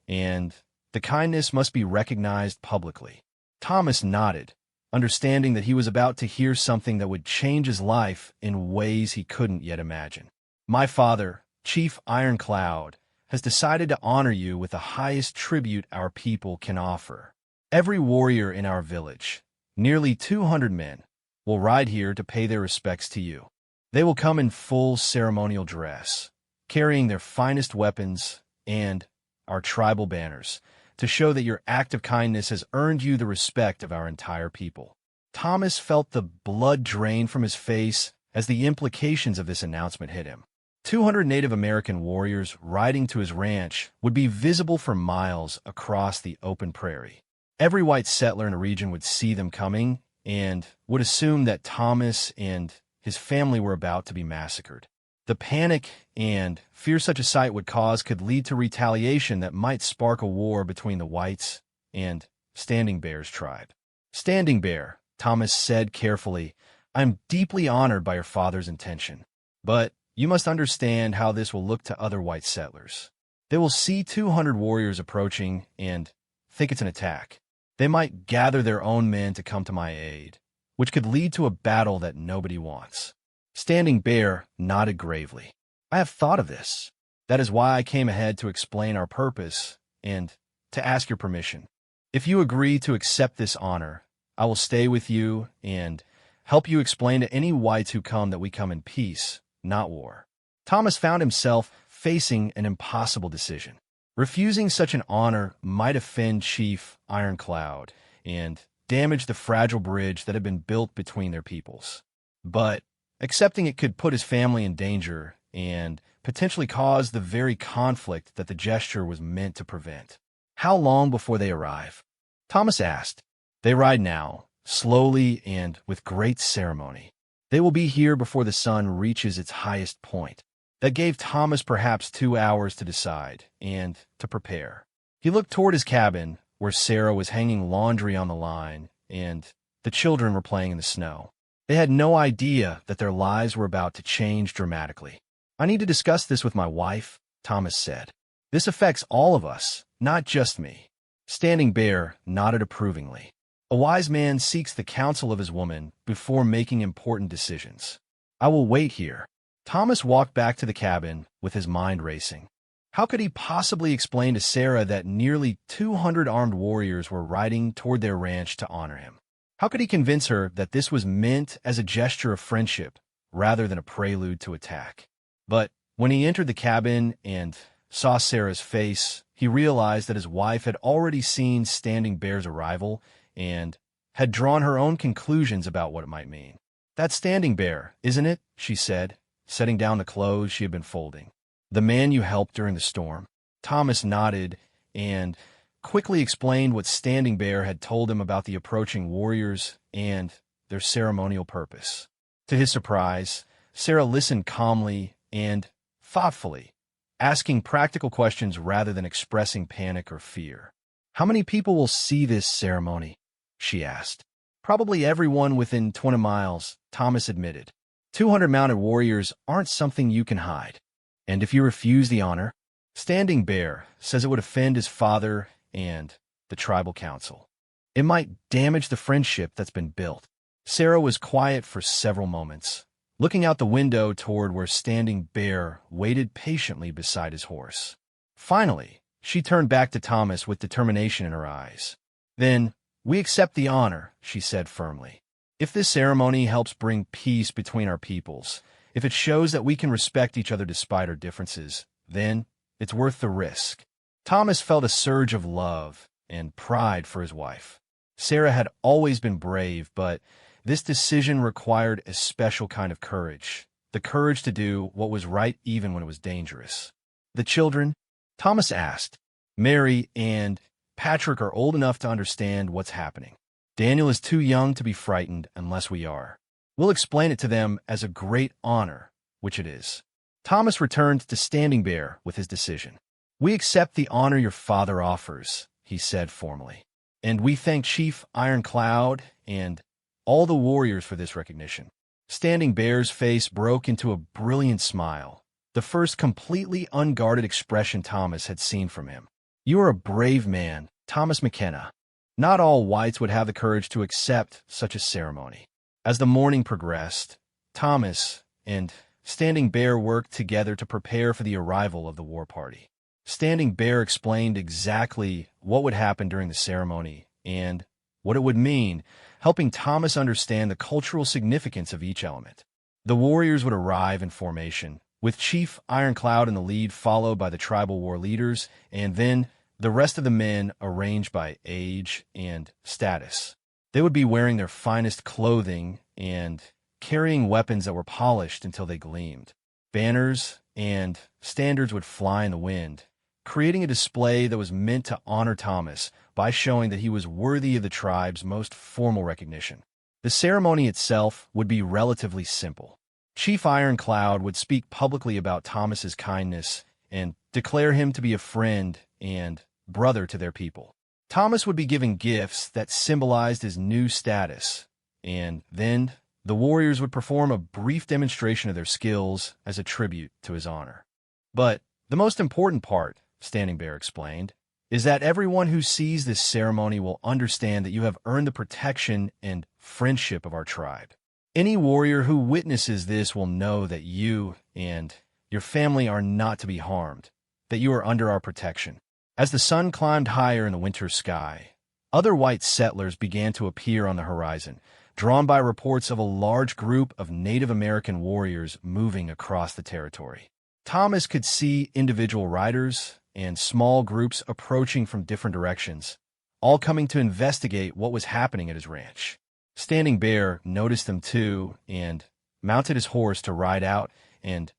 and the kindness must be recognized publicly." Thomas nodded, understanding that he was about to hear something that would change his life in ways he couldn't yet imagine. "My father, Chief Ironcloud, has decided to honor you with the highest tribute our people can offer. Every warrior in our village, nearly 200 men, will ride here to pay their respects to you. They will come in full ceremonial dress, carrying their finest weapons and our tribal banners, to show that your act of kindness has earned you the respect of our entire people." Thomas felt the blood drain from his face as the implications of this announcement hit him. 200 Native American warriors riding to his ranch would be visible for miles across the open prairie. Every white settler in the region would see them coming and would assume that Thomas and his family were about to be massacred. The panic and fear such a sight would cause could lead to retaliation that might spark a war between the whites and Standing Bear's tribe. "Standing Bear," Thomas said carefully, "I'm deeply honored by your father's intention, but you must understand how this will look to other white settlers. They will see 200 warriors approaching and think it's an attack. They might gather their own men to come to my aid, which could lead to a battle that nobody wants." Standing Bear nodded gravely. "I have thought of this. That is why I came ahead to explain our purpose and to ask your permission. If you agree to accept this honor, I will stay with you and help you explain to any whites who come that we come in peace, not war." Thomas found himself facing an impossible decision. Refusing such an honor might offend Chief Ironcloud and damage the fragile bridge that had been built between their peoples. But accepting it could put his family in danger and potentially cause the very conflict that the gesture was meant to prevent. "How long before they arrive?" Thomas asked. "They ride now, slowly and with great ceremony. They will be here before the sun reaches its highest point." That gave Thomas perhaps 2 hours to decide and to prepare. He looked toward his cabin, where Sarah was hanging laundry on the line and the children were playing in the snow. They had no idea that their lives were about to change dramatically. "I need to discuss this with my wife," Thomas said. "This affects all of us, not just me." Standing Bear nodded approvingly. A wise man seeks the counsel of his woman before making important decisions. "I will wait here." Thomas walked back to the cabin with his mind racing. How could he possibly explain to Sarah that nearly 200 armed warriors were riding toward their ranch to honor him? How could he convince her that this was meant as a gesture of friendship rather than a prelude to attack. But when he entered the cabin and saw Sarah's face, he realized that his wife had already seen Standing Bear's arrival and had drawn her own conclusions about what it might mean. "That's Standing Bear, isn't it?" she said, setting down the clothes she had been folding. "The man you helped during the storm." Thomas nodded and quickly explained what Standing Bear had told him about the approaching warriors and their ceremonial purpose. To his surprise, Sarah listened calmly and thoughtfully, asking practical questions rather than expressing panic or fear. "How many people will see this ceremony?" she asked. "Probably everyone within 20 miles, Thomas admitted. 200 mounted warriors aren't something you can hide. And if you refuse the honor, Standing Bear says it would offend his father and the tribal council. It might damage the friendship that's been built." Sarah was quiet for several moments, looking out the window toward where Standing Bear waited patiently beside his horse. Finally, she turned back to Thomas with determination in her eyes. "Then, we accept the honor," she said firmly. "If this ceremony helps bring peace between our peoples, if it shows that we can respect each other despite our differences, then it's worth the risk." Thomas felt a surge of love and pride for his wife. Sarah had always been brave, but this decision required a special kind of courage, the courage to do what was right even when it was dangerous. "The children?" Thomas asked. "Mary and Patrick are old enough to understand what's happening. Daniel is too young to be frightened unless we are. We'll explain it to them as a great honor, which it is." Thomas returned to Standing Bear with his decision. "We accept the honor your father offers," he said formally. "And we thank Chief Ironcloud and all the warriors for this recognition." Standing Bear's face broke into a brilliant smile, the first completely unguarded expression Thomas had seen from him. "You are a brave man, Thomas McKenna. Not all whites would have the courage to accept such a ceremony." As the morning progressed, Thomas and Standing Bear worked together to prepare for the arrival of the war party. Standing Bear explained exactly what would happen during the ceremony and what it would mean, helping Thomas understand the cultural significance of each element. The warriors would arrive in formation, with Chief Ironcloud in the lead, followed by the tribal war leaders, and then the rest of the men arranged by age and status. They would be wearing their finest clothing and carrying weapons that were polished until they gleamed. Banners and standards would fly in the wind, creating a display that was meant to honor Thomas by showing that he was worthy of the tribe's most formal recognition. The ceremony itself would be relatively simple. Chief Ironcloud would speak publicly about Thomas's kindness and declare him to be a friend and brother to their people. Thomas would be given gifts that symbolized his new status, and then the warriors would perform a brief demonstration of their skills as a tribute to his honor. But the most important part, Standing Bear explained, is that everyone who sees this ceremony will understand that you have earned the protection and friendship of our tribe. Any warrior who witnesses this will know that you and your family are not to be harmed, that you are under our protection. As the sun climbed higher in the winter sky, other white settlers began to appear on the horizon, drawn by reports of a large group of Native American warriors moving across the territory. Thomas could see individual riders and small groups approaching from different directions, all coming to investigate what was happening at his ranch. Standing Bear noticed them too and mounted his horse to ride out and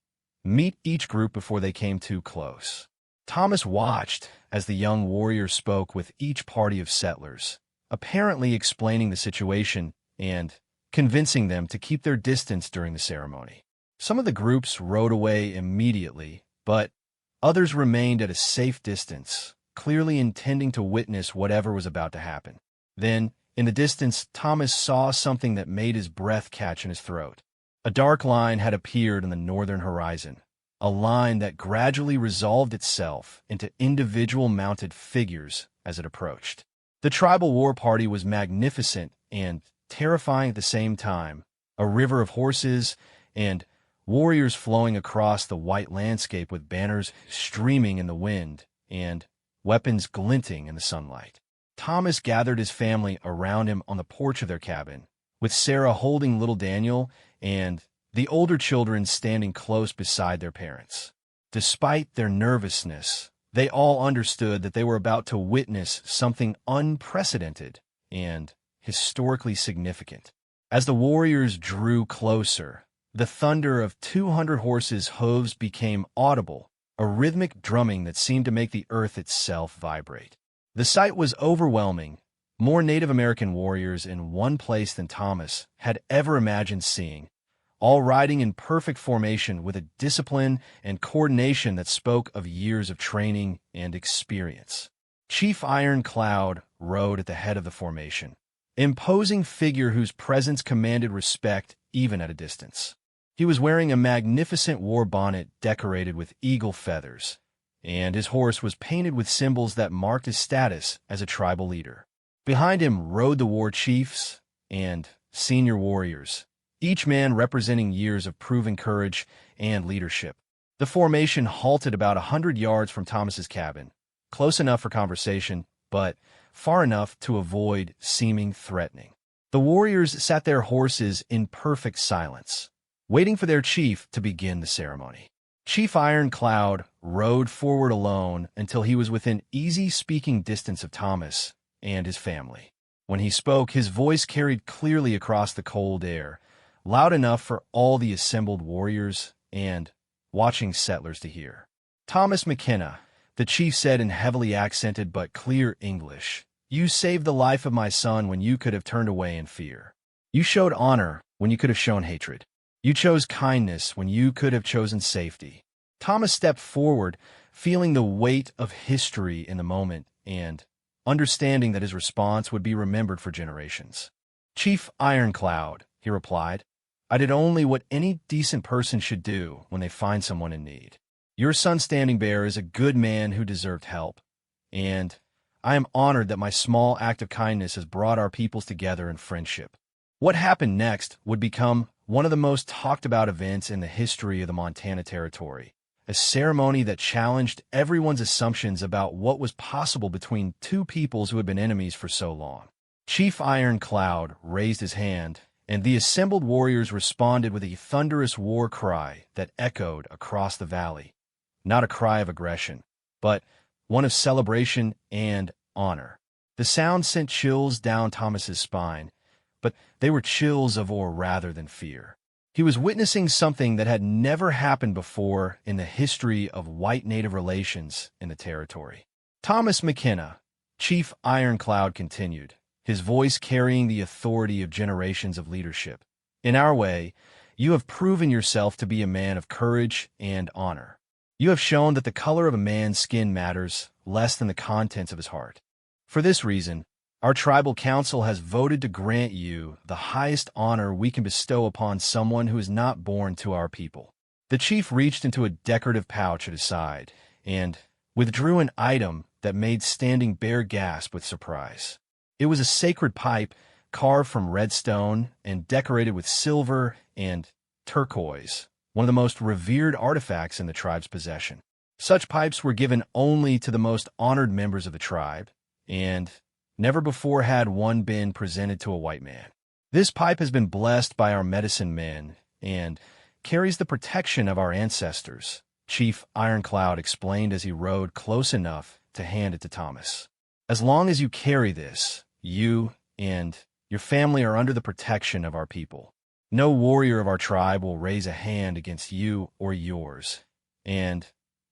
meet each group before they came too close. Thomas watched as the young warrior spoke with each party of settlers, apparently explaining the situation and convincing them to keep their distance during the ceremony. Some of the groups rode away immediately, but others remained at a safe distance, clearly intending to witness whatever was about to happen. Then, in the distance, Thomas saw something that made his breath catch in his throat. A dark line had appeared on the northern horizon, a line that gradually resolved itself into individual mounted figures as it approached. The tribal war party was magnificent and terrifying at the same time, a river of horses and warriors flowing across the white landscape with banners streaming in the wind and weapons glinting in the sunlight. Thomas gathered his family around him on the porch of their cabin, with Sarah holding little Daniel and the older children standing close beside their parents. Despite their nervousness, they all understood that they were about to witness something unprecedented and historically significant. As the warriors drew closer, the thunder of 200 horses' hooves became audible, a rhythmic drumming that seemed to make the earth itself vibrate. The sight was overwhelming, more Native American warriors in one place than Thomas had ever imagined seeing, all riding in perfect formation with a discipline and coordination that spoke of years of training and experience. Chief Ironcloud rode at the head of the formation, imposing figure whose presence commanded respect even at a distance. He was wearing a magnificent war bonnet decorated with eagle feathers, and his horse was painted with symbols that marked his status as a tribal leader. Behind him rode the war chiefs and senior warriors, each man representing years of proven courage and leadership. The formation halted about 100 yards from Thomas's cabin, close enough for conversation, but far enough to avoid seeming threatening. The warriors sat their horses in perfect silence, waiting for their chief to begin the ceremony. Chief Ironcloud rode forward alone until he was within easy speaking distance of Thomas and his family. When he spoke, his voice carried clearly across the cold air, loud enough for all the assembled warriors and watching settlers to hear. "Thomas McKenna," the chief said in heavily accented but clear English, "you saved the life of my son when you could have turned away in fear. You showed honor when you could have shown hatred. You chose kindness when you could have chosen safety." Thomas stepped forward, feeling the weight of history in the moment and understanding that his response would be remembered for generations. "Chief Ironcloud," he replied, "I did only what any decent person should do when they find someone in need. Your son Standing Bear is a good man who deserved help, and I am honored that my small act of kindness has brought our peoples together in friendship." What happened next would become one of the most talked about events in the history of the Montana Territory, a ceremony that challenged everyone's assumptions about what was possible between two peoples who had been enemies for so long. Chief Ironcloud raised his hand, and the assembled warriors responded with a thunderous war cry that echoed across the valley. Not a cry of aggression, but one of celebration and honor. The sound sent chills down Thomas's spine, but they were chills of awe rather than fear. He was witnessing something that had never happened before in the history of white-native relations in the territory. "Thomas McKenna," Chief Ironcloud continued, his voice carrying the authority of generations of leadership. "In our way, you have proven yourself to be a man of courage and honor. You have shown that the color of a man's skin matters less than the contents of his heart. For this reason, our tribal council has voted to grant you the highest honor we can bestow upon someone who is not born to our people." The chief reached into a decorative pouch at his side and withdrew an item that made Standing Bear gasp with surprise. It was a sacred pipe carved from red stone and decorated with silver and turquoise, one of the most revered artifacts in the tribe's possession. Such pipes were given only to the most honored members of the tribe, and never before had one been presented to a white man. "This pipe has been blessed by our medicine men and carries the protection of our ancestors," Chief Ironcloud explained as he rode close enough to hand it to Thomas. "As long as you carry this, you and your family are under the protection of our people. No warrior of our tribe will raise a hand against you or yours, and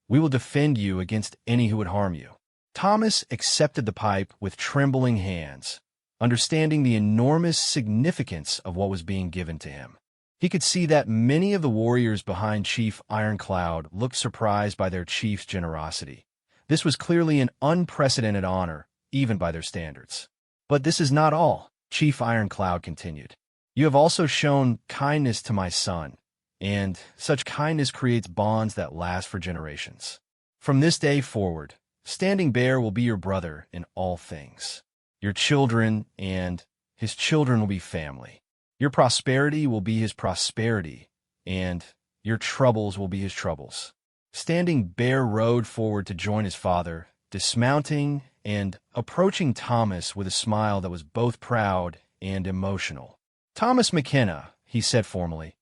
we will defend you against any who would harm you." Thomas accepted the pipe with trembling hands, understanding the enormous significance of what was being given to him. He could see that many of the warriors behind Chief Ironcloud looked surprised by their chief's generosity. This was clearly an unprecedented honor, even by their standards. "But this is not all," Chief Ironcloud continued. "You have also shown kindness to my son, and such kindness creates bonds that last for generations. From this day forward, Standing Bear will be your brother in all things. Your children and his children will be family. Your prosperity will be his prosperity, and your troubles will be his troubles." Standing Bear rode forward to join his father, dismounting and approaching Thomas with a smile that was both proud and emotional. "Thomas McKenna," he said formally,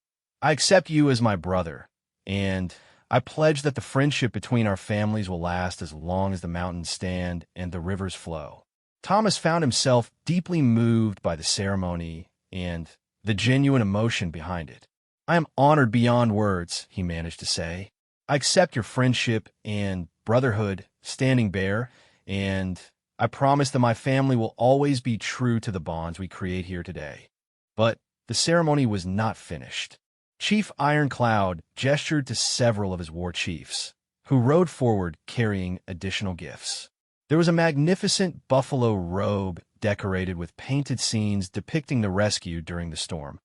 I accept you as my brother, and I pledge that the friendship between our families will last as long as the mountains stand and the rivers flow. Thomas found himself deeply moved by the ceremony and the genuine emotion behind it. I am honored beyond words, he managed to say. I accept your friendship and brotherhood, Standing Bear, and I promise that my family will always be true to the bonds we create here today. But the ceremony was not finished. Chief Ironcloud gestured to several of his war chiefs, who rode forward carrying additional gifts. There was a magnificent buffalo robe decorated with painted scenes depicting the rescue during the storm,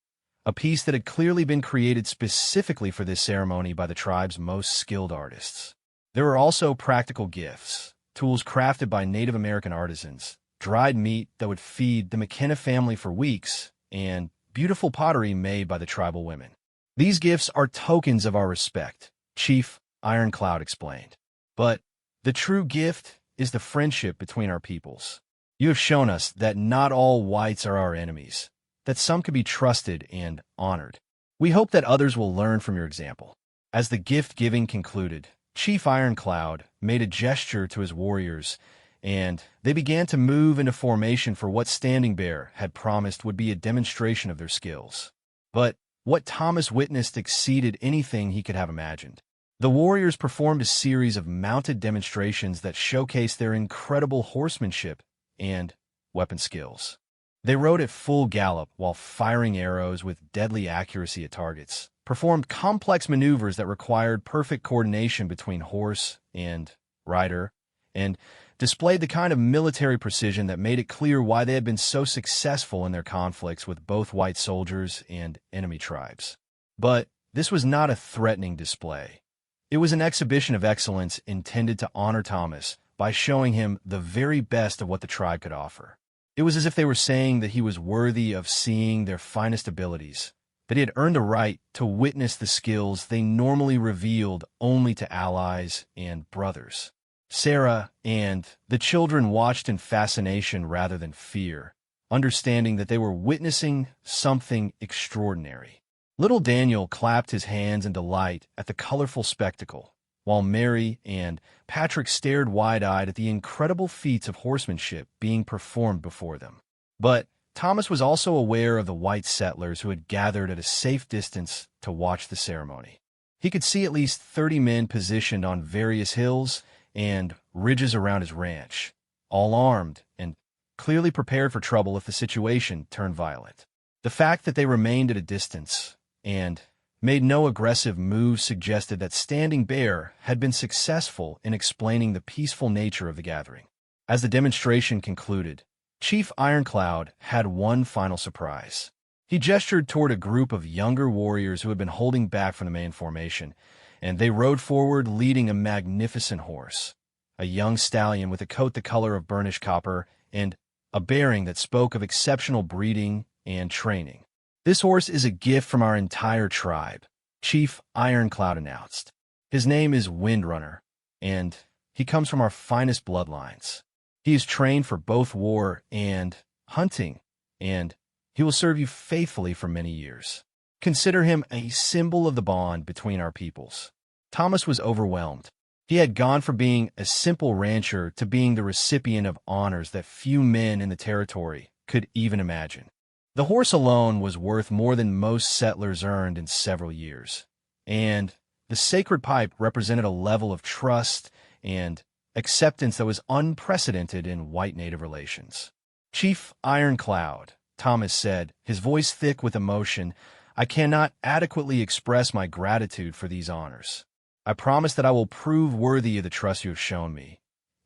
a piece that had clearly been created specifically for this ceremony by the tribe's most skilled artists. There were also practical gifts, tools crafted by Native American artisans, dried meat that would feed the McKenna family for weeks, and beautiful pottery made by the tribal women. These gifts are tokens of our respect, Chief Ironcloud explained. But the true gift is the friendship between our peoples. You have shown us that not all whites are our enemies, that some can be trusted and honored. We hope that others will learn from your example. As the gift-giving concluded, Chief Ironcloud made a gesture to his warriors, and they began to move into formation for what Standing Bear had promised would be a demonstration of their skills. But what Thomas witnessed exceeded anything he could have imagined. The warriors performed a series of mounted demonstrations that showcased their incredible horsemanship and weapon skills. They rode at full gallop while firing arrows with deadly accuracy at targets, performed complex maneuvers that required perfect coordination between horse and rider, and displayed the kind of military precision that made it clear why they had been so successful in their conflicts with both white soldiers and enemy tribes. But this was not a threatening display. It was an exhibition of excellence intended to honor Thomas by showing him the very best of what the tribe could offer. It was as if they were saying that he was worthy of seeing their finest abilities, that he had earned a right to witness the skills they normally revealed only to allies and brothers. Sarah and the children watched in fascination rather than fear, understanding that they were witnessing something extraordinary. Little Daniel clapped his hands in delight at the colorful spectacle, while Mary and Patrick stared wide-eyed at the incredible feats of horsemanship being performed before them. But Thomas was also aware of the white settlers who had gathered at a safe distance to watch the ceremony. He could see at least 30 men positioned on various hills and ridges around his ranch, all armed and clearly prepared for trouble if the situation turned violent. The fact that they remained at a distance and made no aggressive moves suggested that Standing Bear had been successful in explaining the peaceful nature of the gathering. As the demonstration concluded, Chief Ironcloud had one final surprise. He gestured toward a group of younger warriors who had been holding back from the main formation, and they rode forward leading a magnificent horse, a young stallion with a coat the color of burnished copper and a bearing that spoke of exceptional breeding and training. This horse is a gift from our entire tribe, Chief Ironcloud announced. His name is Windrunner, and he comes from our finest bloodlines. He is trained for both war and hunting, and he will serve you faithfully for many years. Consider him a symbol of the bond between our peoples. Thomas was overwhelmed. He had gone from being a simple rancher to being the recipient of honors that few men in the territory could even imagine. The horse alone was worth more than most settlers earned in several years, and the sacred pipe represented a level of trust and acceptance that was unprecedented in white native relations. Chief Ironcloud, Thomas said, his voice thick with emotion, I cannot adequately express my gratitude for these honors. I promise that I will prove worthy of the trust you have shown me,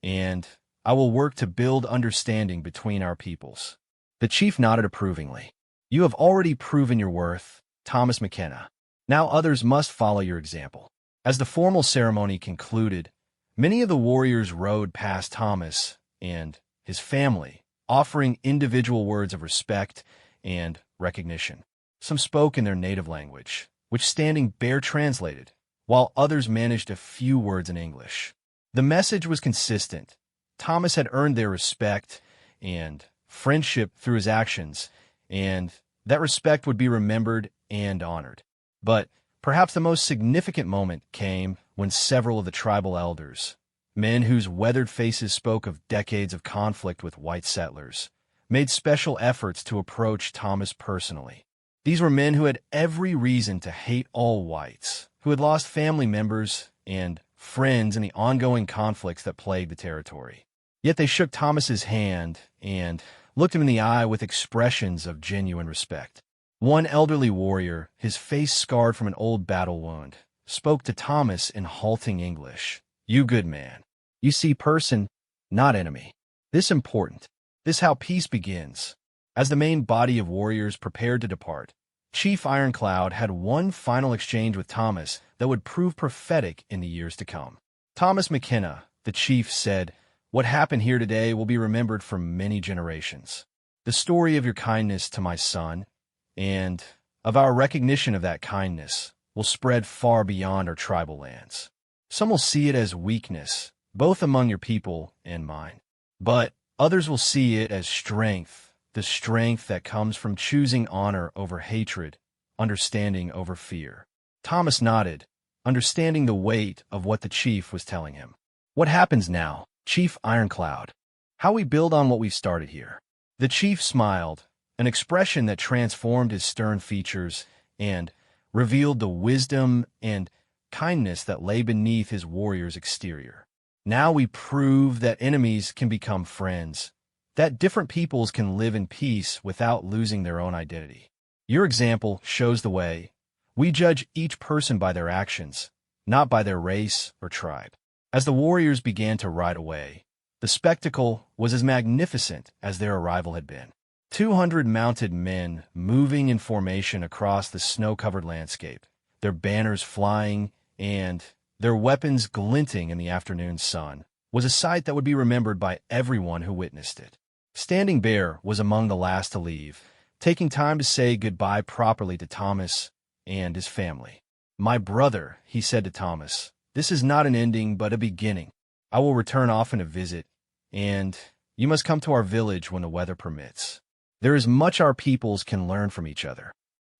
and I will work to build understanding between our peoples. The chief nodded approvingly. You have already proven your worth, Thomas McKenna. Now others must follow your example. As the formal ceremony concluded, many of the warriors rode past Thomas and his family, offering individual words of respect and recognition. Some spoke in their native language, which Standing Bear translated, while others managed a few words in English. The message was consistent. Thomas had earned their respect and friendship through his actions, and that respect would be remembered and honored. But perhaps the most significant moment came when several of the tribal elders, men whose weathered faces spoke of decades of conflict with white settlers, made special efforts to approach Thomas personally. These were men who had every reason to hate all whites, who had lost family members and friends in the ongoing conflicts that plagued the territory. Yet they shook Thomas's hand and looked him in the eye with expressions of genuine respect. One elderly warrior, his face scarred from an old battle wound, spoke to Thomas in halting English. "You good man. You see person, not enemy. This important. This how peace begins." As the main body of warriors prepared to depart, Chief Ironcloud had one final exchange with Thomas that would prove prophetic in the years to come. "Thomas McKenna," the chief said, "what happened here today will be remembered for many generations. The story of your kindness to my son, and of our recognition of that kindness, will spread far beyond our tribal lands. Some will see it as weakness, both among your people and mine. But others will see it as strength, the strength that comes from choosing honor over hatred, understanding over fear." Thomas nodded, understanding the weight of what the chief was telling him. "What happens now, Chief Ironcloud? How we build on what we've started here?" The chief smiled, an expression that transformed his stern features and revealed the wisdom and kindness that lay beneath his warrior's exterior. "Now we prove that enemies can become friends, that different peoples can live in peace without losing their own identity. Your example shows the way. We judge each person by their actions, not by their race or tribe." As the warriors began to ride away, the spectacle was as magnificent as their arrival had been. 200 mounted men moving in formation across the snow-covered landscape, their banners flying and their weapons glinting in the afternoon sun, was a sight that would be remembered by everyone who witnessed it. Standing Bear was among the last to leave, taking time to say goodbye properly to Thomas and his family. "My brother," he said to Thomas, "this is not an ending but a beginning. I will return often to visit, and you must come to our village when the weather permits. There is much our peoples can learn from each other."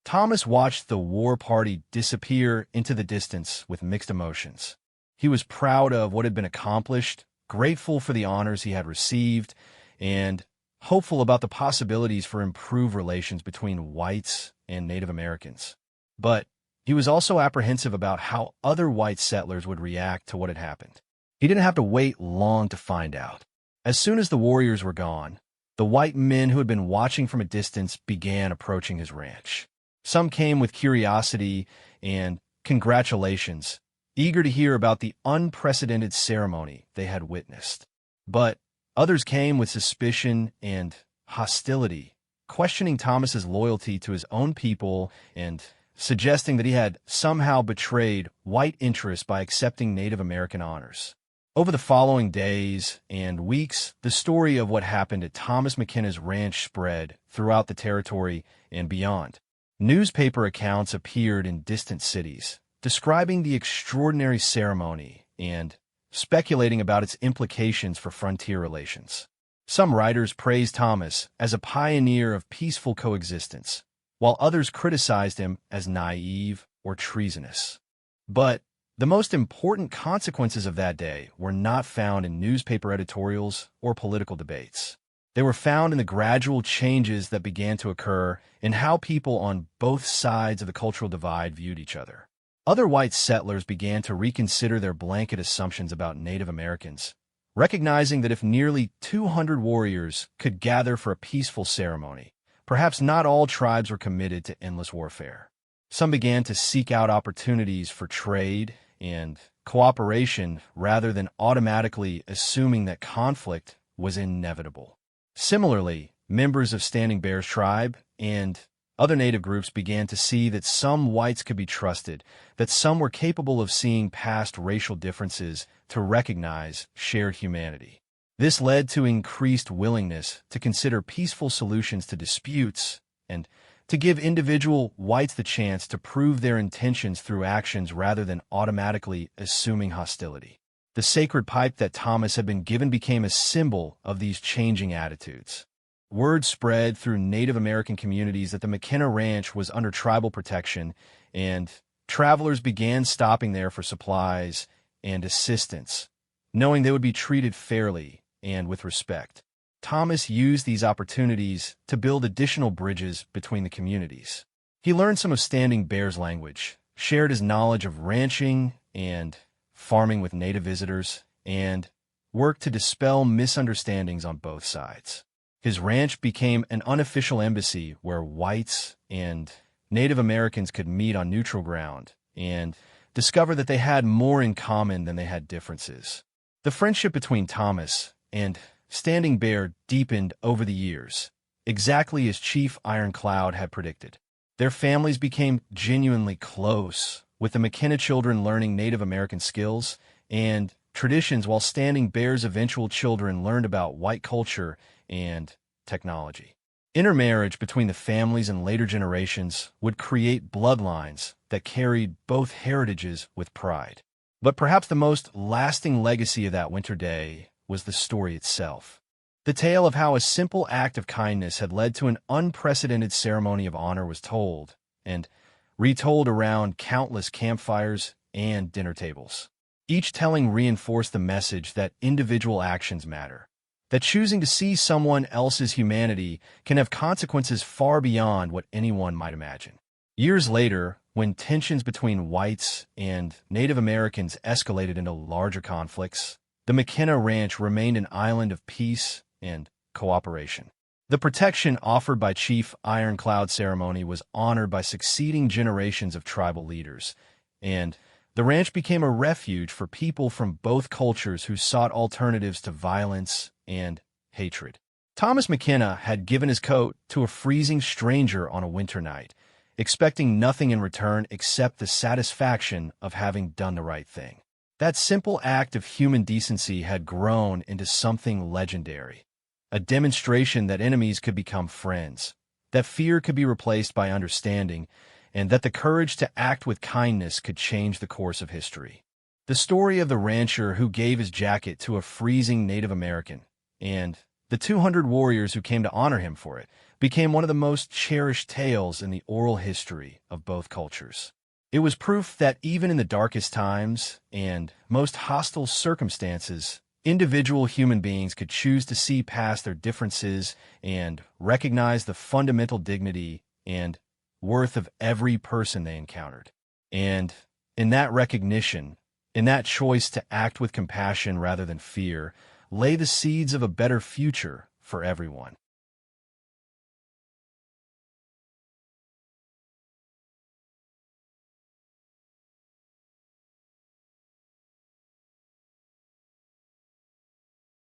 Thomas watched the war party disappear into the distance with mixed emotions. He was proud of what had been accomplished, grateful for the honors he had received, and hopeful about the possibilities for improved relations between whites and Native Americans. But he was also apprehensive about how other white settlers would react to what had happened. He didn't have to wait long to find out. As soon as the warriors were gone, the white men who had been watching from a distance began approaching his ranch. Some came with curiosity and congratulations, eager to hear about the unprecedented ceremony they had witnessed. But others came with suspicion and hostility, questioning Thomas's loyalty to his own people and suggesting that he had somehow betrayed white interests by accepting Native American honors. Over the following days and weeks, the story of what happened at Thomas McKenna's ranch spread throughout the territory and beyond. Newspaper accounts appeared in distant cities, describing the extraordinary ceremony and speculating about its implications for frontier relations. Some writers praised Thomas as a pioneer of peaceful coexistence, while others criticized him as naive or treasonous. But the most important consequences of that day were not found in newspaper editorials or political debates. They were found in the gradual changes that began to occur in how people on both sides of the cultural divide viewed each other. Other white settlers began to reconsider their blanket assumptions about Native Americans, recognizing that if nearly 200 warriors could gather for a peaceful ceremony, perhaps not all tribes were committed to endless warfare. Some began to seek out opportunities for trade and cooperation rather than automatically assuming that conflict was inevitable. Similarly, members of Standing Bear's tribe and other Native groups began to see that some whites could be trusted, that some were capable of seeing past racial differences to recognize shared humanity. This led to increased willingness to consider peaceful solutions to disputes and to give individual whites the chance to prove their intentions through actions rather than automatically assuming hostility. The sacred pipe that Thomas had been given became a symbol of these changing attitudes. Word spread through Native American communities that the McKenna Ranch was under tribal protection and travelers began stopping there for supplies and assistance, knowing they would be treated fairly and with respect. Thomas used these opportunities to build additional bridges between the communities. He learned some of Standing Bear's language, shared his knowledge of ranching and farming with native visitors, and worked to dispel misunderstandings on both sides. His ranch became an unofficial embassy where whites and Native Americans could meet on neutral ground and discover that they had more in common than they had differences. The friendship between Thomas and Standing Bear deepened over the years, exactly as Chief Ironcloud had predicted. Their families became genuinely close, with the McKenna children learning Native American skills and traditions while Standing Bear's eventual children learned about white culture and technology. Intermarriage between the families and later generations would create bloodlines that carried both heritages with pride. But perhaps the most lasting legacy of that winter day was the story itself. The tale of how a simple act of kindness had led to an unprecedented ceremony of honor was told, and retold around countless campfires and dinner tables. Each telling reinforced the message that individual actions matter, that choosing to see someone else's humanity can have consequences far beyond what anyone might imagine. Years later, when tensions between whites and Native Americans escalated into larger conflicts, the McKenna Ranch remained an island of peace and cooperation. The protection offered by Chief Ironcloud ceremony was honored by succeeding generations of tribal leaders, and the ranch became a refuge for people from both cultures who sought alternatives to violence and hatred. Thomas McKenna had given his coat to a freezing stranger on a winter night, expecting nothing in return except the satisfaction of having done the right thing. That simple act of human decency had grown into something legendary, a demonstration that enemies could become friends, that fear could be replaced by understanding, and that the courage to act with kindness could change the course of history. The story of the rancher who gave his jacket to a freezing Native American, and the 200 warriors who came to honor him for it, became one of the most cherished tales in the oral history of both cultures. It was proof that even in the darkest times and most hostile circumstances, individual human beings could choose to see past their differences and recognize the fundamental dignity and worth of every person they encountered. And in that recognition, in that choice to act with compassion rather than fear, lay the seeds of a better future for everyone.